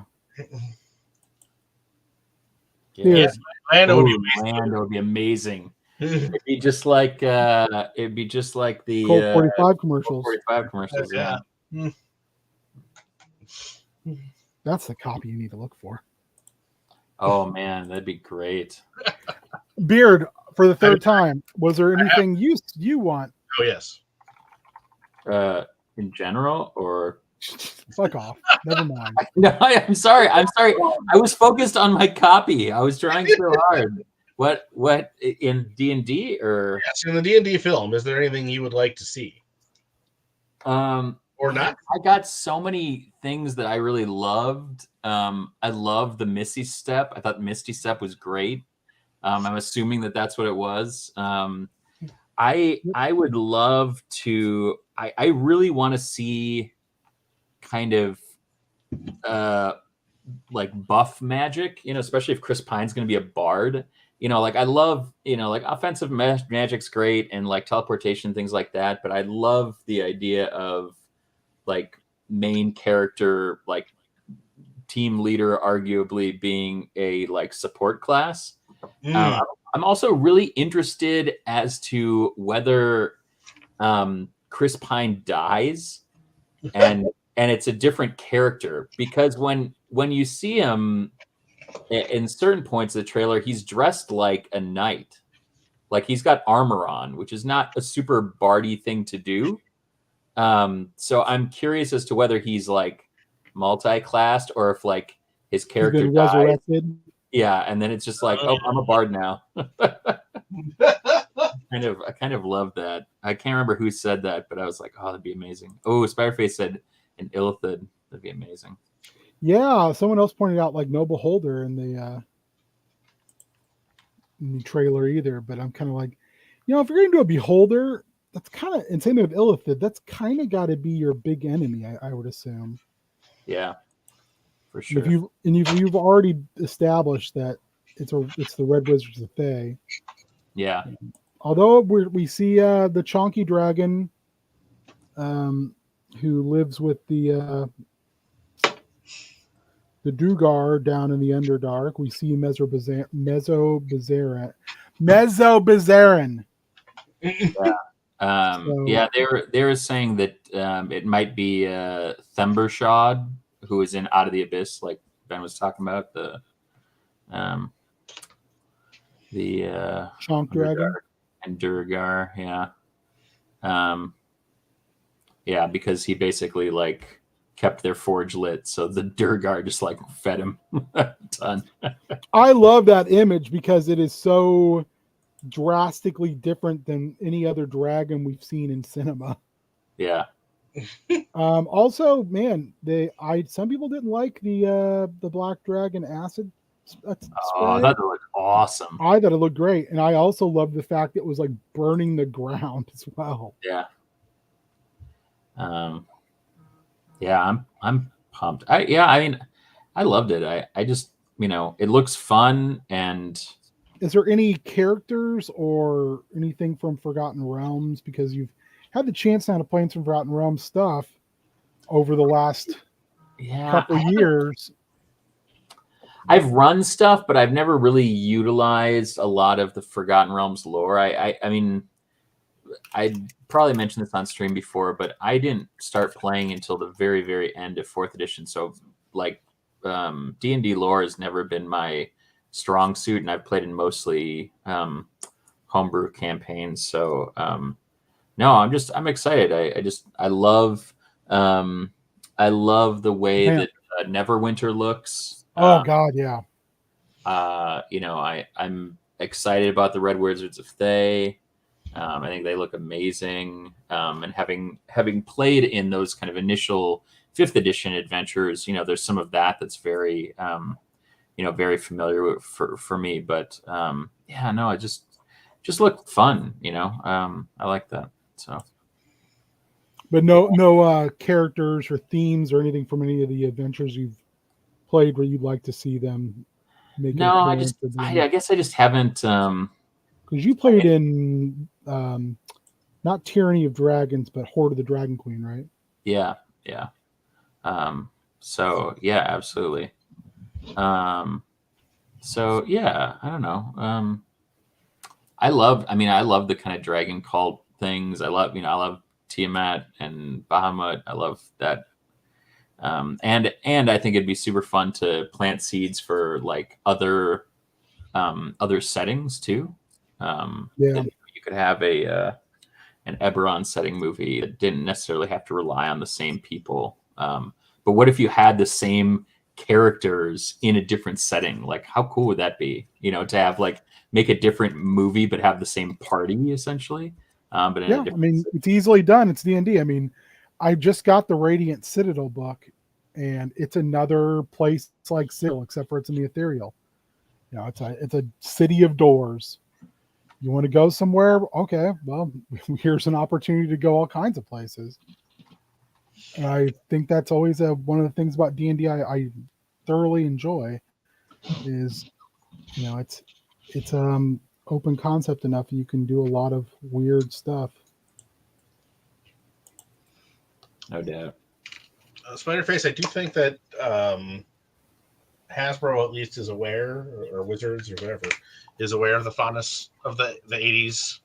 Yeah. Lando would be amazing. It'd be just like the Colt 45 commercials. 45 commercials, yeah. That's the copy you need to look for. Oh man, that'd be great. Beard, for the third time, was there anything you want? Oh yes. In general, or fuck off. Never mind. No, I'm sorry. I was focused on my copy. I was trying so hard. What in D&D or yes, in the D&D film? Is there anything you would like to see? Or not? I got so many things that I really loved. I love the Misty Step. I thought Misty Step was great. I'm assuming that's what it was. I would love to. I really want to see kind of like buff magic, especially if Chris Pine's going to be a bard. Like I love, like offensive magic's great and like teleportation, things like that. But I love the idea of like main character, like team leader, arguably being a like support class. I'm also really interested as to whether Chris Pine dies and it's a different character, because when you see him in certain points of the trailer, he's dressed like a knight, like he's got armor on, which is not a super bardy thing to do. So I'm curious as to whether he's like multi-classed or if like his character dies. Resurrected. Yeah, and then it's just like, oh, I'm a bard now. I kind of love that. I can't remember who said that, but I was like, oh, that'd be amazing. Oh, Spiderface said an Illithid. That'd be amazing. Yeah, someone else pointed out like no beholder in the trailer either, but I'm kind of like, if you're gonna do a beholder, that's kind of, and same with Illithid, that's kind of got to be your big enemy, I would assume. Yeah, for sure. If you've already established that it's the Red Wizards of Thay. Yeah. Although we see the Chonky Dragon, who lives with the Dugar down in the Underdark. We see Mesobazaran. Yeah. They were saying that it might be Thembershad, who is in Out of the Abyss, like Ben was talking about, the Chonk Dragon and Durgar, yeah. Yeah, because he basically like kept their forge lit, so the Durgar just like fed him a ton. I love that image because it is so drastically different than any other dragon we've seen in cinema. Yeah. Also, man, some people didn't like the black dragon acid spray. Oh, that looked awesome. I thought it looked great, and I also loved the fact it was like burning the ground as well. Yeah. Yeah, I'm pumped. I mean, I loved it. I just, it looks fun. And is there any characters or anything from Forgotten Realms? Because you've had the chance now to play some Forgotten Realms stuff over the last couple years. I've run stuff, but I've never really utilized a lot of the Forgotten Realms lore. I mean, I probably mentioned this on stream before, but I didn't start playing until the very, very end of 4th edition. So like D&D lore has never been my strong suit, and I've played in mostly homebrew campaigns. So no, I'm excited. I love the way that Neverwinter looks. Oh God, yeah. I'm excited about the Red Wizards of Thay. I think they look amazing. And having played in those kind of initial 5th edition adventures, there's some of that's very, very familiar for me. But it just looked fun. I like that. So. But no characters or themes or anything from any of the adventures you've played where you'd like to see them make. No, I guess I just haven't. Because you played in not Tyranny of Dragons, but Horde of the Dragon Queen, right? Yeah. So yeah, absolutely. So yeah, I don't know. I love the kind of dragon cult things. I love Tiamat and Bahamut. I love that. And I think it'd be super fun to plant seeds for like other settings too. You could have an Eberron setting movie that didn't necessarily have to rely on the same people. But what if you had the same characters in a different setting? Like, how cool would that be? To have like make a different movie but have the same party essentially. But it's easily done. It's D&D. I mean, I just got the Radiant Citadel book, and it's another place like Citadel, except for it's in the ethereal. It's a city of doors. You want to go somewhere? Okay, well, here's an opportunity to go all kinds of places. And I think that's always one of the things about D&D I thoroughly enjoy is, it's open concept enough you can do a lot of weird stuff. No doubt. Spiderface, I do think that Hasbro at least is aware, or Wizards or whatever, is aware of the fondness of the 80s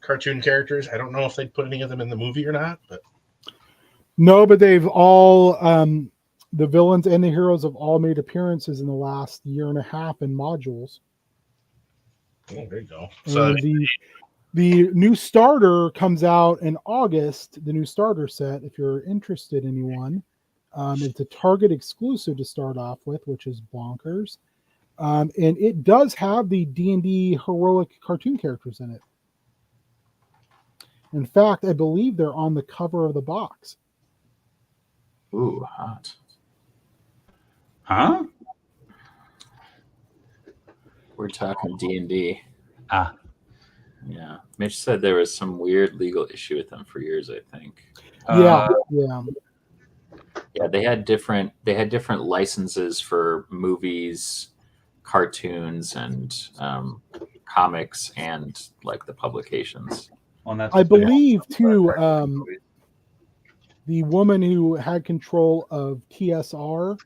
cartoon characters. I don't know if they'd put any of them in the movie or not, but no, but they've all the villains and the heroes have all made appearances in the last year and a half in modules. Oh, there you go. So the new starter comes out in August, the new starter set, if you're interested, anyone. It's a Target exclusive to start off with, which is bonkers. And it does have the D&D heroic cartoon characters in it. In fact, I believe they're on the cover of the box. Ooh, hot. Huh? We're talking D&D. Ah. Yeah. Mitch said there was some weird legal issue with them for years, I think. Yeah. Yeah, they had different licenses for movies, cartoons, and comics, and like the publications. Well, I believe too, the woman who had control of TSR,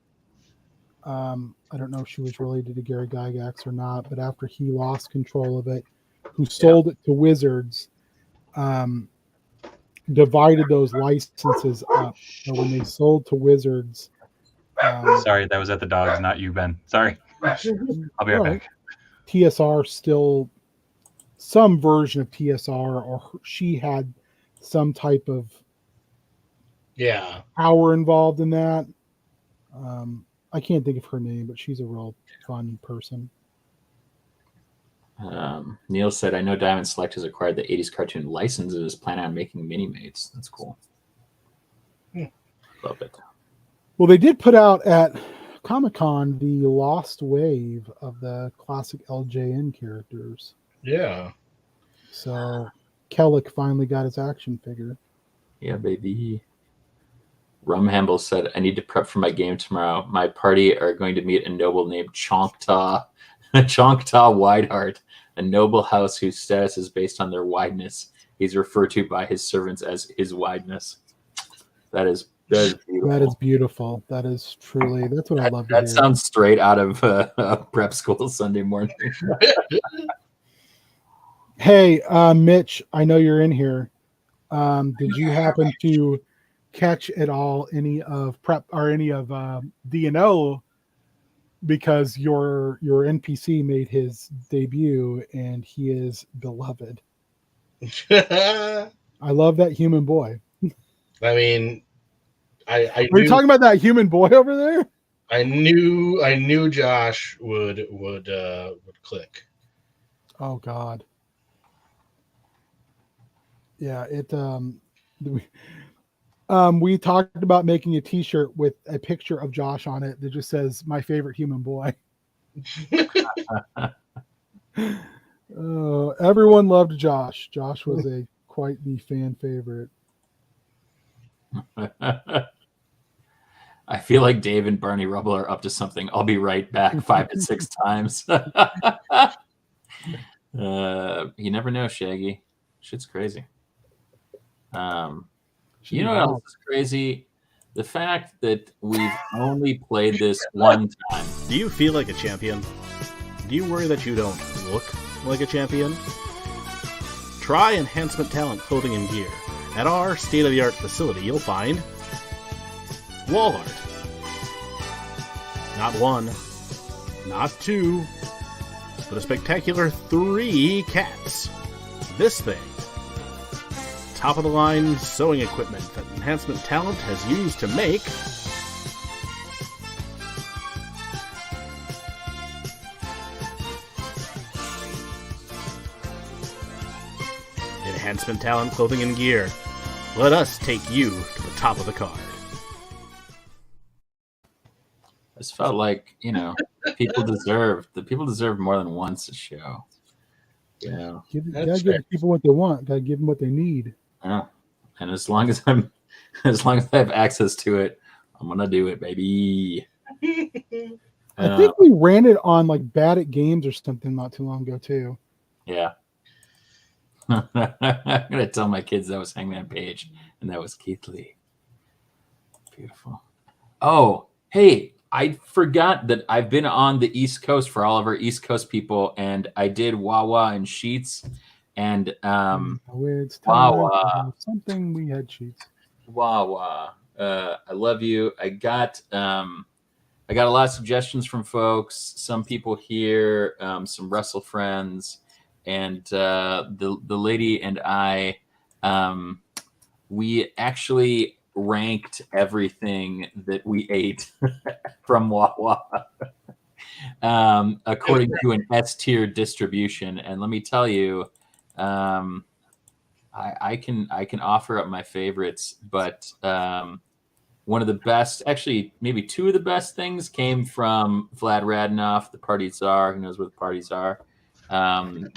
I don't know if she was related to Gary Gygax or not, but after he lost control of it, who sold it to Wizards, divided those licenses up. So when they sold to Wizards, sorry, that was at the dogs, not you, Ben. Sorry. I'll be right back. TSR still, some version of TSR, or she had some type of Yeah. power involved in that. I can't think of her name, but she's a real fun person. Neil said, I know Diamond Select has acquired the 80s cartoon license and is planning on making mini-mates. That's cool. Love it. Well, they did put out at Comic-Con the Lost Wave of the classic LJN characters. Yeah. So Kellic finally got his action figure. Yeah, baby. Rumhamble said, I need to prep for my game tomorrow. My party are going to meet a noble named Chonktaw Wideheart, a noble house whose status is based on their wideness. He's referred to by his servants as his wideness. That is beautiful. That is beautiful. That is truly, that's what I love to That hear. sounds straight out of prep school Sunday morning. Hey, Mitch, I know you're in here. Did you happen to catch at all any of prep or any of D&O, because your NPC made his debut and he is beloved. I love that human boy. I mean, I Are you talking about that human boy over there? I knew Josh would click. Oh God. Yeah, we talked about making a t-shirt with a picture of Josh on it that just says my favorite human boy. Everyone loved Josh. Josh was quite the fan favorite. I feel like Dave and Barney Rubble are up to something. I'll be right back 5 to 6 times. You never know, Shaggy. Shit's crazy. You know what else is crazy? The fact that we've only played this one time. Do you feel like a champion? Do you worry that you don't look like a champion? Try Enhancement Talent Clothing and Gear. At our state-of-the-art facility, you'll find wall art. Not 1, not 2, but a spectacular 3 cats. This thing. Top-of-the-line sewing equipment that Enhancement Talent has used to make Enhancement Talent Clothing and Gear. Let us take you to the top of the card. This felt like, people deserve more than once a show. Yeah. Gotta give people what they want. Gotta give them what they need. Yeah. And as long as I have access to it, I'm gonna do it, baby. I think we ran it on like Bad at Games or something not too long ago too. Yeah. I'm gonna tell my kids that was Hangman Page and that was Keith Lee. Beautiful. Oh, hey, I forgot that I've been on the East Coast for all of our East Coast people, and I did Wawa and Sheets, and it's Wawa. Something we had Sheets. Wawa. I love you. I got a lot of suggestions from folks. Some people here, some wrestle friends, and the lady and I, we actually ranked everything that we ate from Wawa according to an S tier distribution. And let me tell you, I can offer up my favorites, but one of the best, actually maybe 2 of the best things came from Vlad Radinoff, the Party Czar, who knows where the parties are,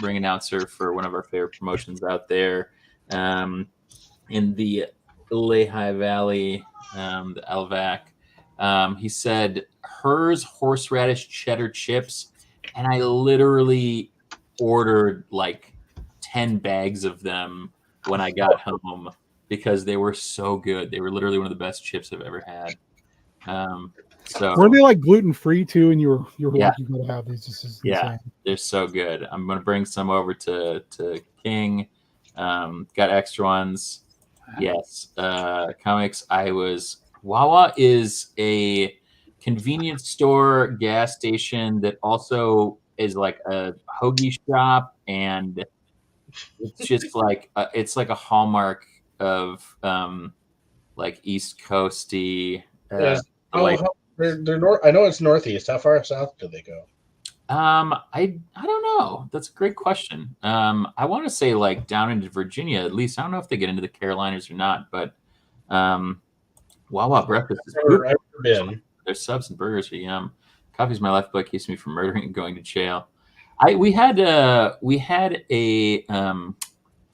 ring announcer for one of our favorite promotions out there in the Lehigh Valley, the LVAC. He said hers horseradish cheddar chips, and I literally ordered like 10 bags of them when I got home because they were so good. They were literally one of the best chips I've ever had. So were they like gluten free too? And you were Yeah. like, you gotta have these. This is Yeah, insane. they're so good. I'm gonna bring some over to King. Got extra ones. Yes. Comics. Wawa is a convenience store gas station that also is like a hoagie shop, and it's just like it's like a hallmark of like East Coasty. There's- like they're north. I know it's northeast. How far south do they go? I don't know. That's a great question. I want to say like down into Virginia at least. I don't know if they get into the Carolinas or not, but Wawa breakfast is I've never been. Their subs and burgers are yum. Coffee's my life, but keeps me from murdering and going to jail. We had a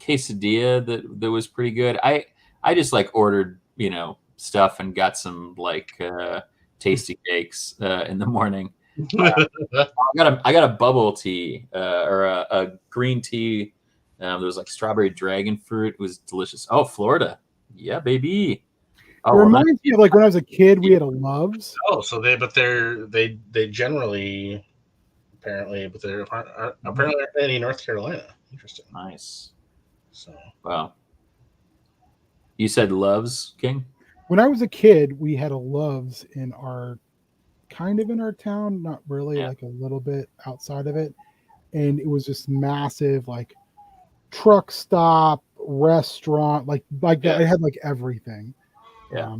quesadilla that was pretty good. I just like ordered stuff and got some like tasty cakes in the morning. I got a bubble tea or a green tea. There was like strawberry dragon fruit. It was delicious. Oh, Florida, yeah, baby. It reminds me of like when I was a kid, we had a Love's. Oh, so they generally apparently, but they're apparently aren't any North Carolina. Interesting. Nice. So wow. You said Love's, King? When I was a kid, we had a Love's in our town, not really, like a little bit outside of it, and it was this massive like truck stop restaurant, like that. It had like everything. Yeah.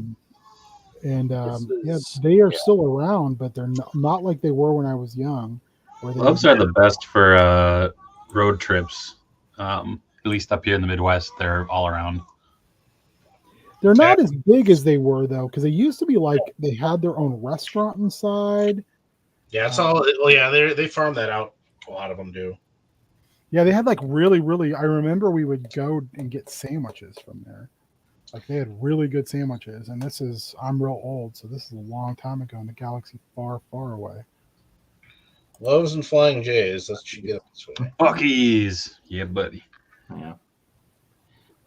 They are still around, but they're not like they were when I was young. Loves are the best for road trips. At least up here in the Midwest, they're all around. They're not as big as they were though, because they used to be like they had their own restaurant inside. Yeah, it's all. Well, yeah, they farm that out. A lot of them do. Yeah, they had like really, really. I remember we would go and get sandwiches from there. Like they had really good sandwiches, and I'm real old, so this is a long time ago in a galaxy far, far away. Lowe's and Flying J's. That's what you get this way. Buc-ee's, yeah, buddy.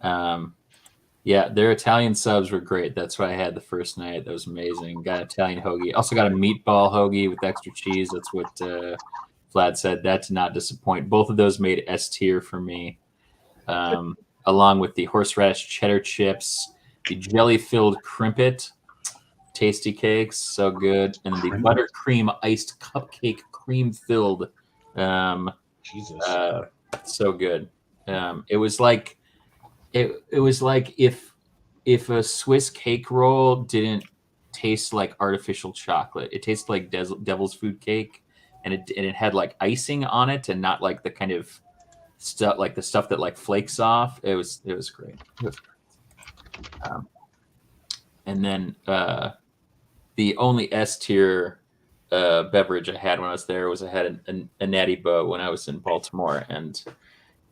Yeah. Their Italian subs were great. That's what I had the first night. That was amazing. Got Italian hoagie. Also got a meatball hoagie with extra cheese. That's what Vlad said. That did not disappoint. Both of those made S tier for me. Along with the horseradish cheddar chips, the jelly-filled crimpet, tasty cakes, so good, and the buttercream iced cupcake cream-filled, Jesus, so good. It was like if a Swiss cake roll didn't taste like artificial chocolate. It tasted like devil's food cake, and it had like icing on it, and not like the kind of stuff like the stuff that like flakes off. It was great. And then the only S tier beverage I had when I was there was I had a Natty Boh when I was in Baltimore, and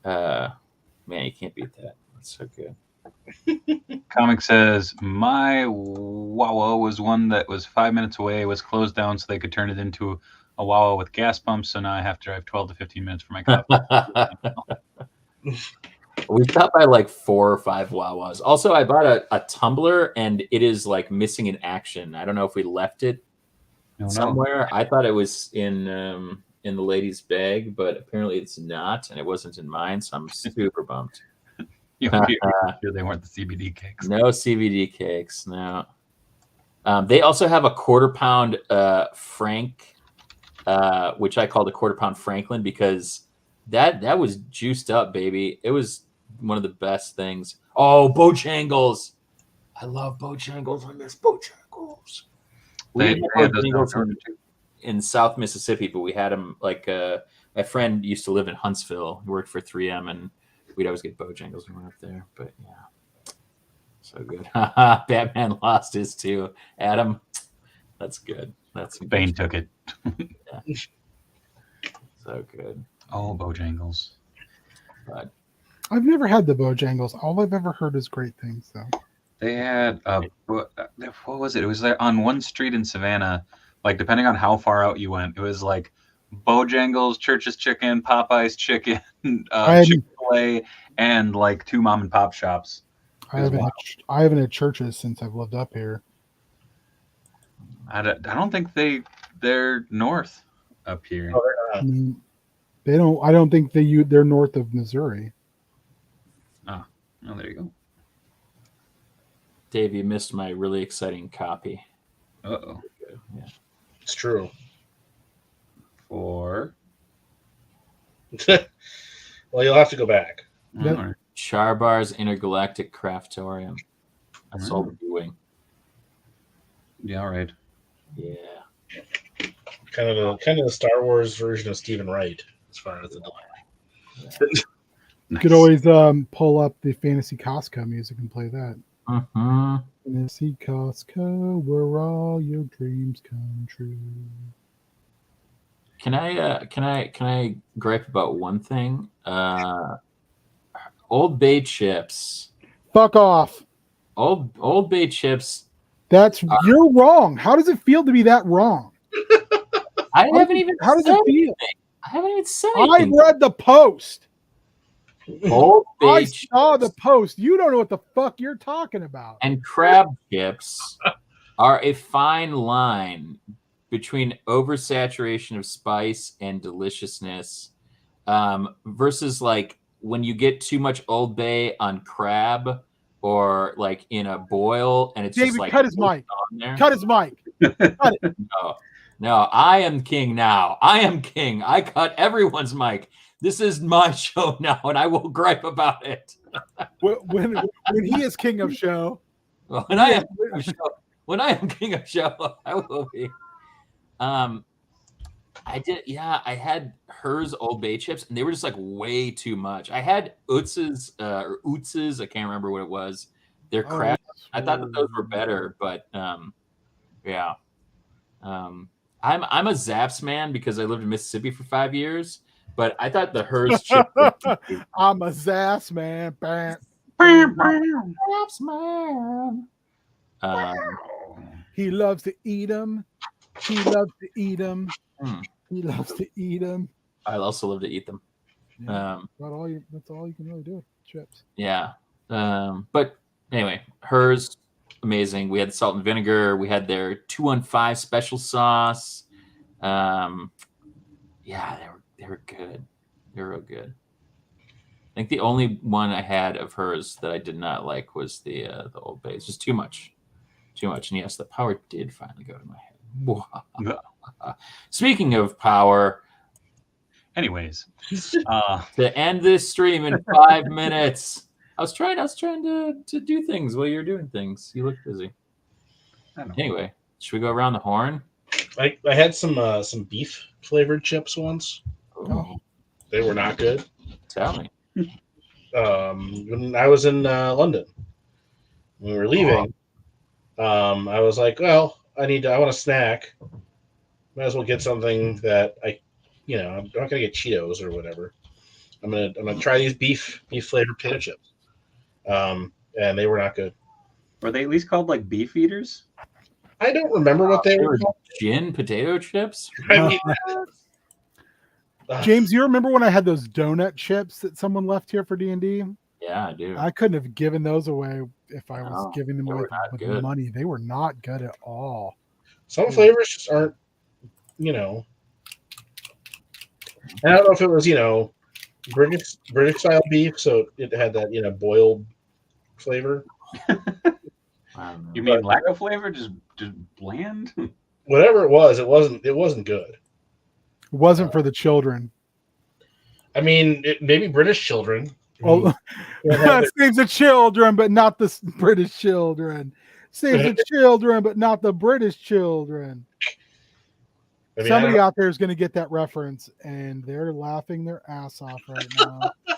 man, you can't beat that. It's so good. Comic says my Wawa was one that was 5 minutes away, was closed down so they could turn it into a Wawa with gas pumps, so now I have to drive 12 to 15 minutes for my coffee. We stopped by like 4 or 5 Wawas. Also, I bought a tumbler, and it is like missing in action. I don't know if we left it somewhere. I thought it was in the lady's bag, but apparently it's not, and it wasn't in mine, so I'm super bummed. Sure they weren't the CBD cakes. No CBD cakes, no. They also have a quarter-pound Frank, which I called a quarter-pound Franklin because that was juiced up, baby. It was one of the best things. Oh, Bojangles. I love Bojangles. I miss Bojangles. We had Bojangles in South Mississippi, but we had them like my friend used to live in Huntsville. He worked for 3M, and we'd always get Bojangles when we went up there. But yeah, so good. Batman lost his too. Adam, that's good. That's Bane took it. Yeah. So good. Oh, Bojangles. But I've never had the Bojangles. All I've ever heard is great things, though. They had what was it? It was like on one street in Savannah. Like depending on how far out you went, it was like Bojangles, Church's Chicken, Popeye's Chicken, Chick-fil-A, and like 2 mom and pop shops. I haven't had churches since I've lived up here. I don't think they're north up here. Oh, they're not. They don't. I don't think they're north of Missouri. Oh, there you go. Dave, you missed my really exciting copy. Uh-oh. Yeah. It's true. For well, you'll have to go back. Yep. Charbar's Intergalactic Craftorium. Soul Wing. Yeah, all right. Yeah. Kind of the Star Wars version of Stephen Wright, as far as the delivery. Nice. You could always pull up the Fantasy Costco music and play that. Mm-hmm. Fantasy Costco, where all your dreams come true. Can I gripe about one thing? Old Bay chips. Fuck off. Old Bay chips. You're wrong. How does it feel to be that wrong? I haven't even. How does said it feel? anything. I haven't even said I anything. read the post. Old Bay I chips saw the post. You don't know what the fuck you're talking about. and crab chips are a fine line between oversaturation of spice and deliciousness, versus like when you get too much Old Bay on crab or like in a boil and it's David, just like cut his mic. on there. Cut his mic. No, I am king now. I am king. I cut everyone's mic. This is my show now, and I will gripe about it. When he is king of show. When I am king of show, I will be. I had hers Old Bay chips, and they were just like way too much. I had Utz's, I can't remember what it was. They're crap. I thought that those were better, but yeah. I'm a Zaps man because I lived in Mississippi for 5 years, but I thought the hers chip. I'm a Zaps man. Zaps man. He loves to eat them. He loves to eat them. Hmm. He loves to eat them. I also love to eat them. Yeah, that's all you can really do with chips. Yeah. But anyway, hers amazing. We had salt and vinegar. We had their 215 special sauce. Yeah, they were good. They were real good. I think the only one I had of hers that I did not like was the Old Bay. It's just too much. And yes, the power did finally go to my head. Speaking of power, Anyways, to end this stream in 5 minutes. I was trying to do things while you were doing things. You look busy. Anyway, should we go around the horn? I had some beef flavored chips once. Oh, They were not good. tell me. When I was in London, when we were leaving, I was like, well, I want a snack. Might as well get something that I'm not gonna get Cheetos or whatever. I'm gonna try these beef flavored potato chips. And they were not good. were they at least called like beef eaters? I don't remember what they were called. Gin potato chips. I mean, James, you remember when I had those donut chips that someone left here for D&D? Yeah, I do. I couldn't have given those away if I was No, giving them they away were not with good. money. They were not good at all. some flavors just aren't, And I don't know if it was, British style beef, so it had that, boiled flavor. I don't know. You mean lack of flavor, just bland? Whatever it was, it wasn't good. It wasn't for the children. I mean, maybe British children. Oh, saves the children, but not the British children. Saves the children, but not the British children. I mean, Somebody out there is going to get that reference, and they're laughing their ass off right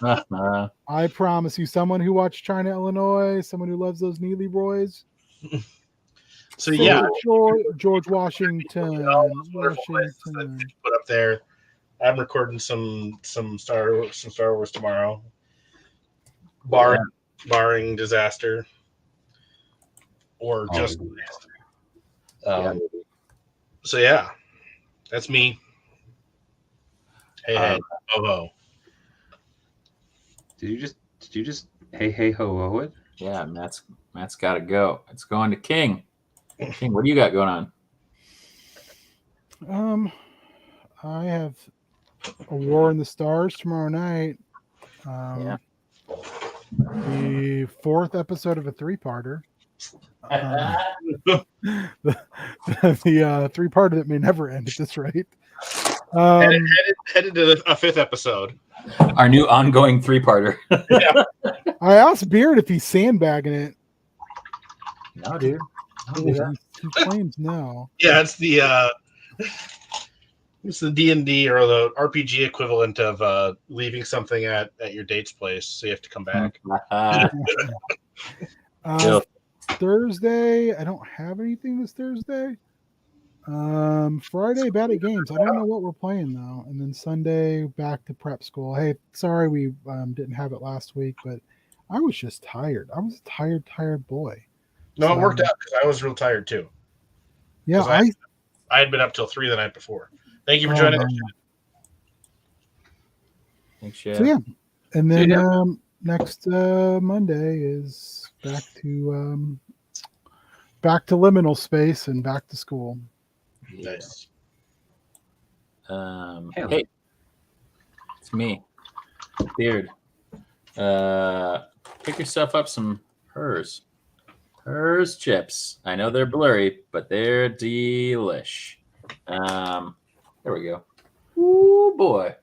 now. I promise you, someone who watched China, Illinois, someone who loves those Neely boys. So yeah, George Washington. all those wonderful places that you put up there. I'm recording some Star Wars tomorrow, barring disaster or just disaster. So yeah, that's me. Hey, ho ho. Did you just hey ho ho it? Yeah, Matt's got to go. It's going to King. King, what do you got going on? I have a War in the Stars tomorrow night. The 4th episode of a 3-parter. The 3-parter that may never end at this rate. Headed to a 5th episode. Our new ongoing 3-parter. Yeah. I asked Beard if he's sandbagging it. No, dude. I don't do that. He claims no. Yeah, it's the D&D or the RPG equivalent of leaving something at your date's place, so you have to come back. Yep. Thursday, I don't have anything this Thursday. Friday, bad at games. I don't know what we're playing though. And then Sunday, back to prep school. Hey, sorry we didn't have it last week, but I was just tired. I was a tired boy. No, it worked out because I was real tired too. Yeah, I had been up till 3 the night before. Thank you for joining us. Thanks, So yeah, and then next Monday is back to liminal space and back to school. Nice. Hey, it's me, Beard. Pick yourself up some Hers chips. I know they're blurry, but they're delish. There we go. Ooh boy.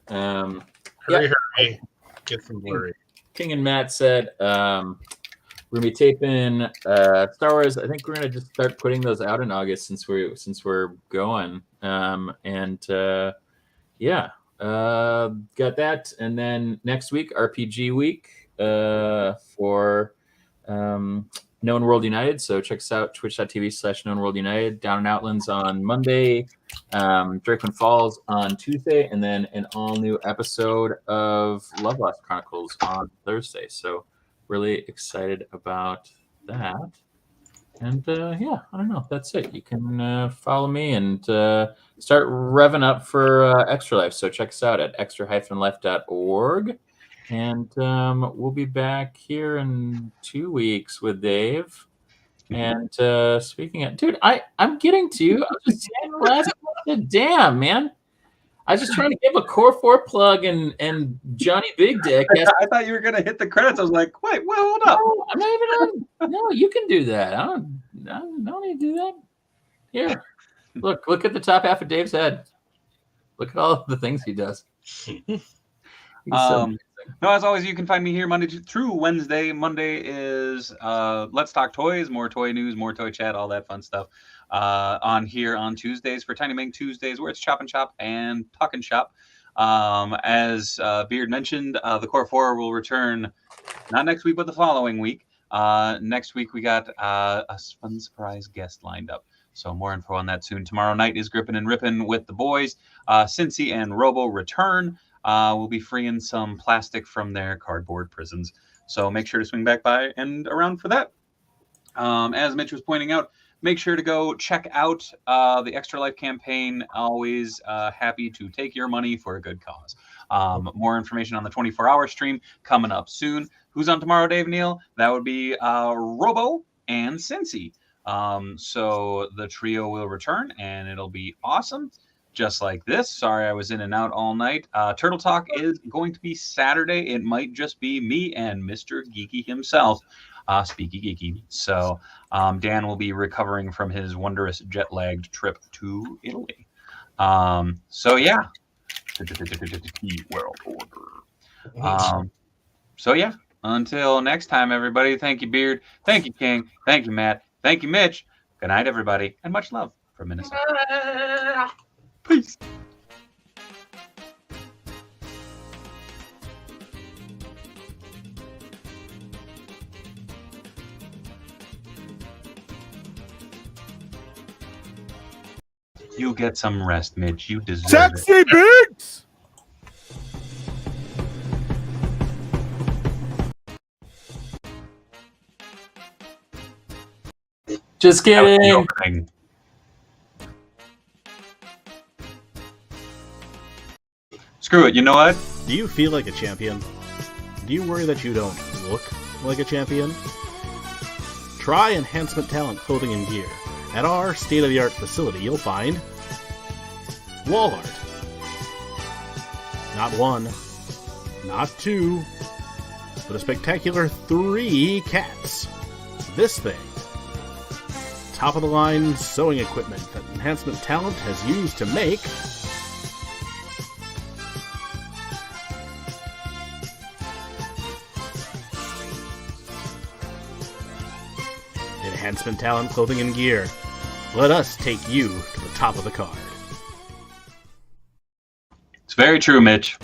Hurry. Get some blurry. King and Matt said we're gonna be taping Star Wars. I think we're gonna just start putting those out in August since we're going. Got that. And then next week, RPG week for Known World United. So check us out, twitch.tv/Known World United. Down in Outlands on Monday, Drakeman Falls on Tuesday, and then an all-new episode of Love Lost Chronicles on Thursday. So really excited about that. And I don't know. That's it. You can follow me and start revving up for Extra Life. So check us out at extra-life.org. And we'll be back here in 2 weeks with Dave. And speaking of, dude, I'm getting to you. I was just saying last month, damn, man. I was just trying to give a Core 4 plug and Johnny Big Dick. I thought you were going to hit the credits. I was like, wait, hold up. No, I'm not even on. No, you can do that. I don't need to do that. Here, look at the top half of Dave's head. Look at all the things he does. No, as always, you can find me here Monday through Wednesday. Monday is Let's Talk Toys, more toy news, more toy chat, all that fun stuff. On here on Tuesdays for Tiny Meng Tuesdays, where it's Chop and Shop and Talk and Shop. As Beard mentioned, the Core 4 will return not next week, but the following week. Next week, we got a fun surprise guest lined up. So more info on that soon. Tomorrow night is Grippin' and Rippin' with the boys. Cincy and Robo return. We'll be freeing some plastic from their cardboard prisons. So make sure to swing back by and around for that. As Mitch was pointing out, make sure to go check out the Extra Life campaign. Always happy to take your money for a good cause. More information on the 24-hour stream coming up soon. Who's on tomorrow, Dave Neal? That would be Robo and Cincy. So the trio will return, and it'll be awesome. Just like this. Sorry, I was in and out all night. Turtle Talk is going to be Saturday. It might just be me and Mr. Geeky himself, Speaky Geeky. So Dan will be recovering from his wondrous jet-lagged trip to Italy. So yeah, World Order. So yeah, until next time, everybody. Thank you, Beard. Thank you, King. Thank you, Matt. Thank you, Mitch. Good night, everybody, and much love from Minnesota. Peace. You get some rest, Mitch. You deserve Sexy it. Bigs! Just kidding. Screw it. You know what? Do you feel like a champion? Do you worry that you don't look like a champion? Try Enhancement Talent clothing and gear. At our state-of-the-art facility, you'll find wall art. Not one, not two, but a spectacular 3 cats. This thing. Top-of-the-line sewing equipment that Enhancement Talent has used to make Enhancement Talent Clothing and Gear. Let us take you to the top of the card. It's very true, Mitch.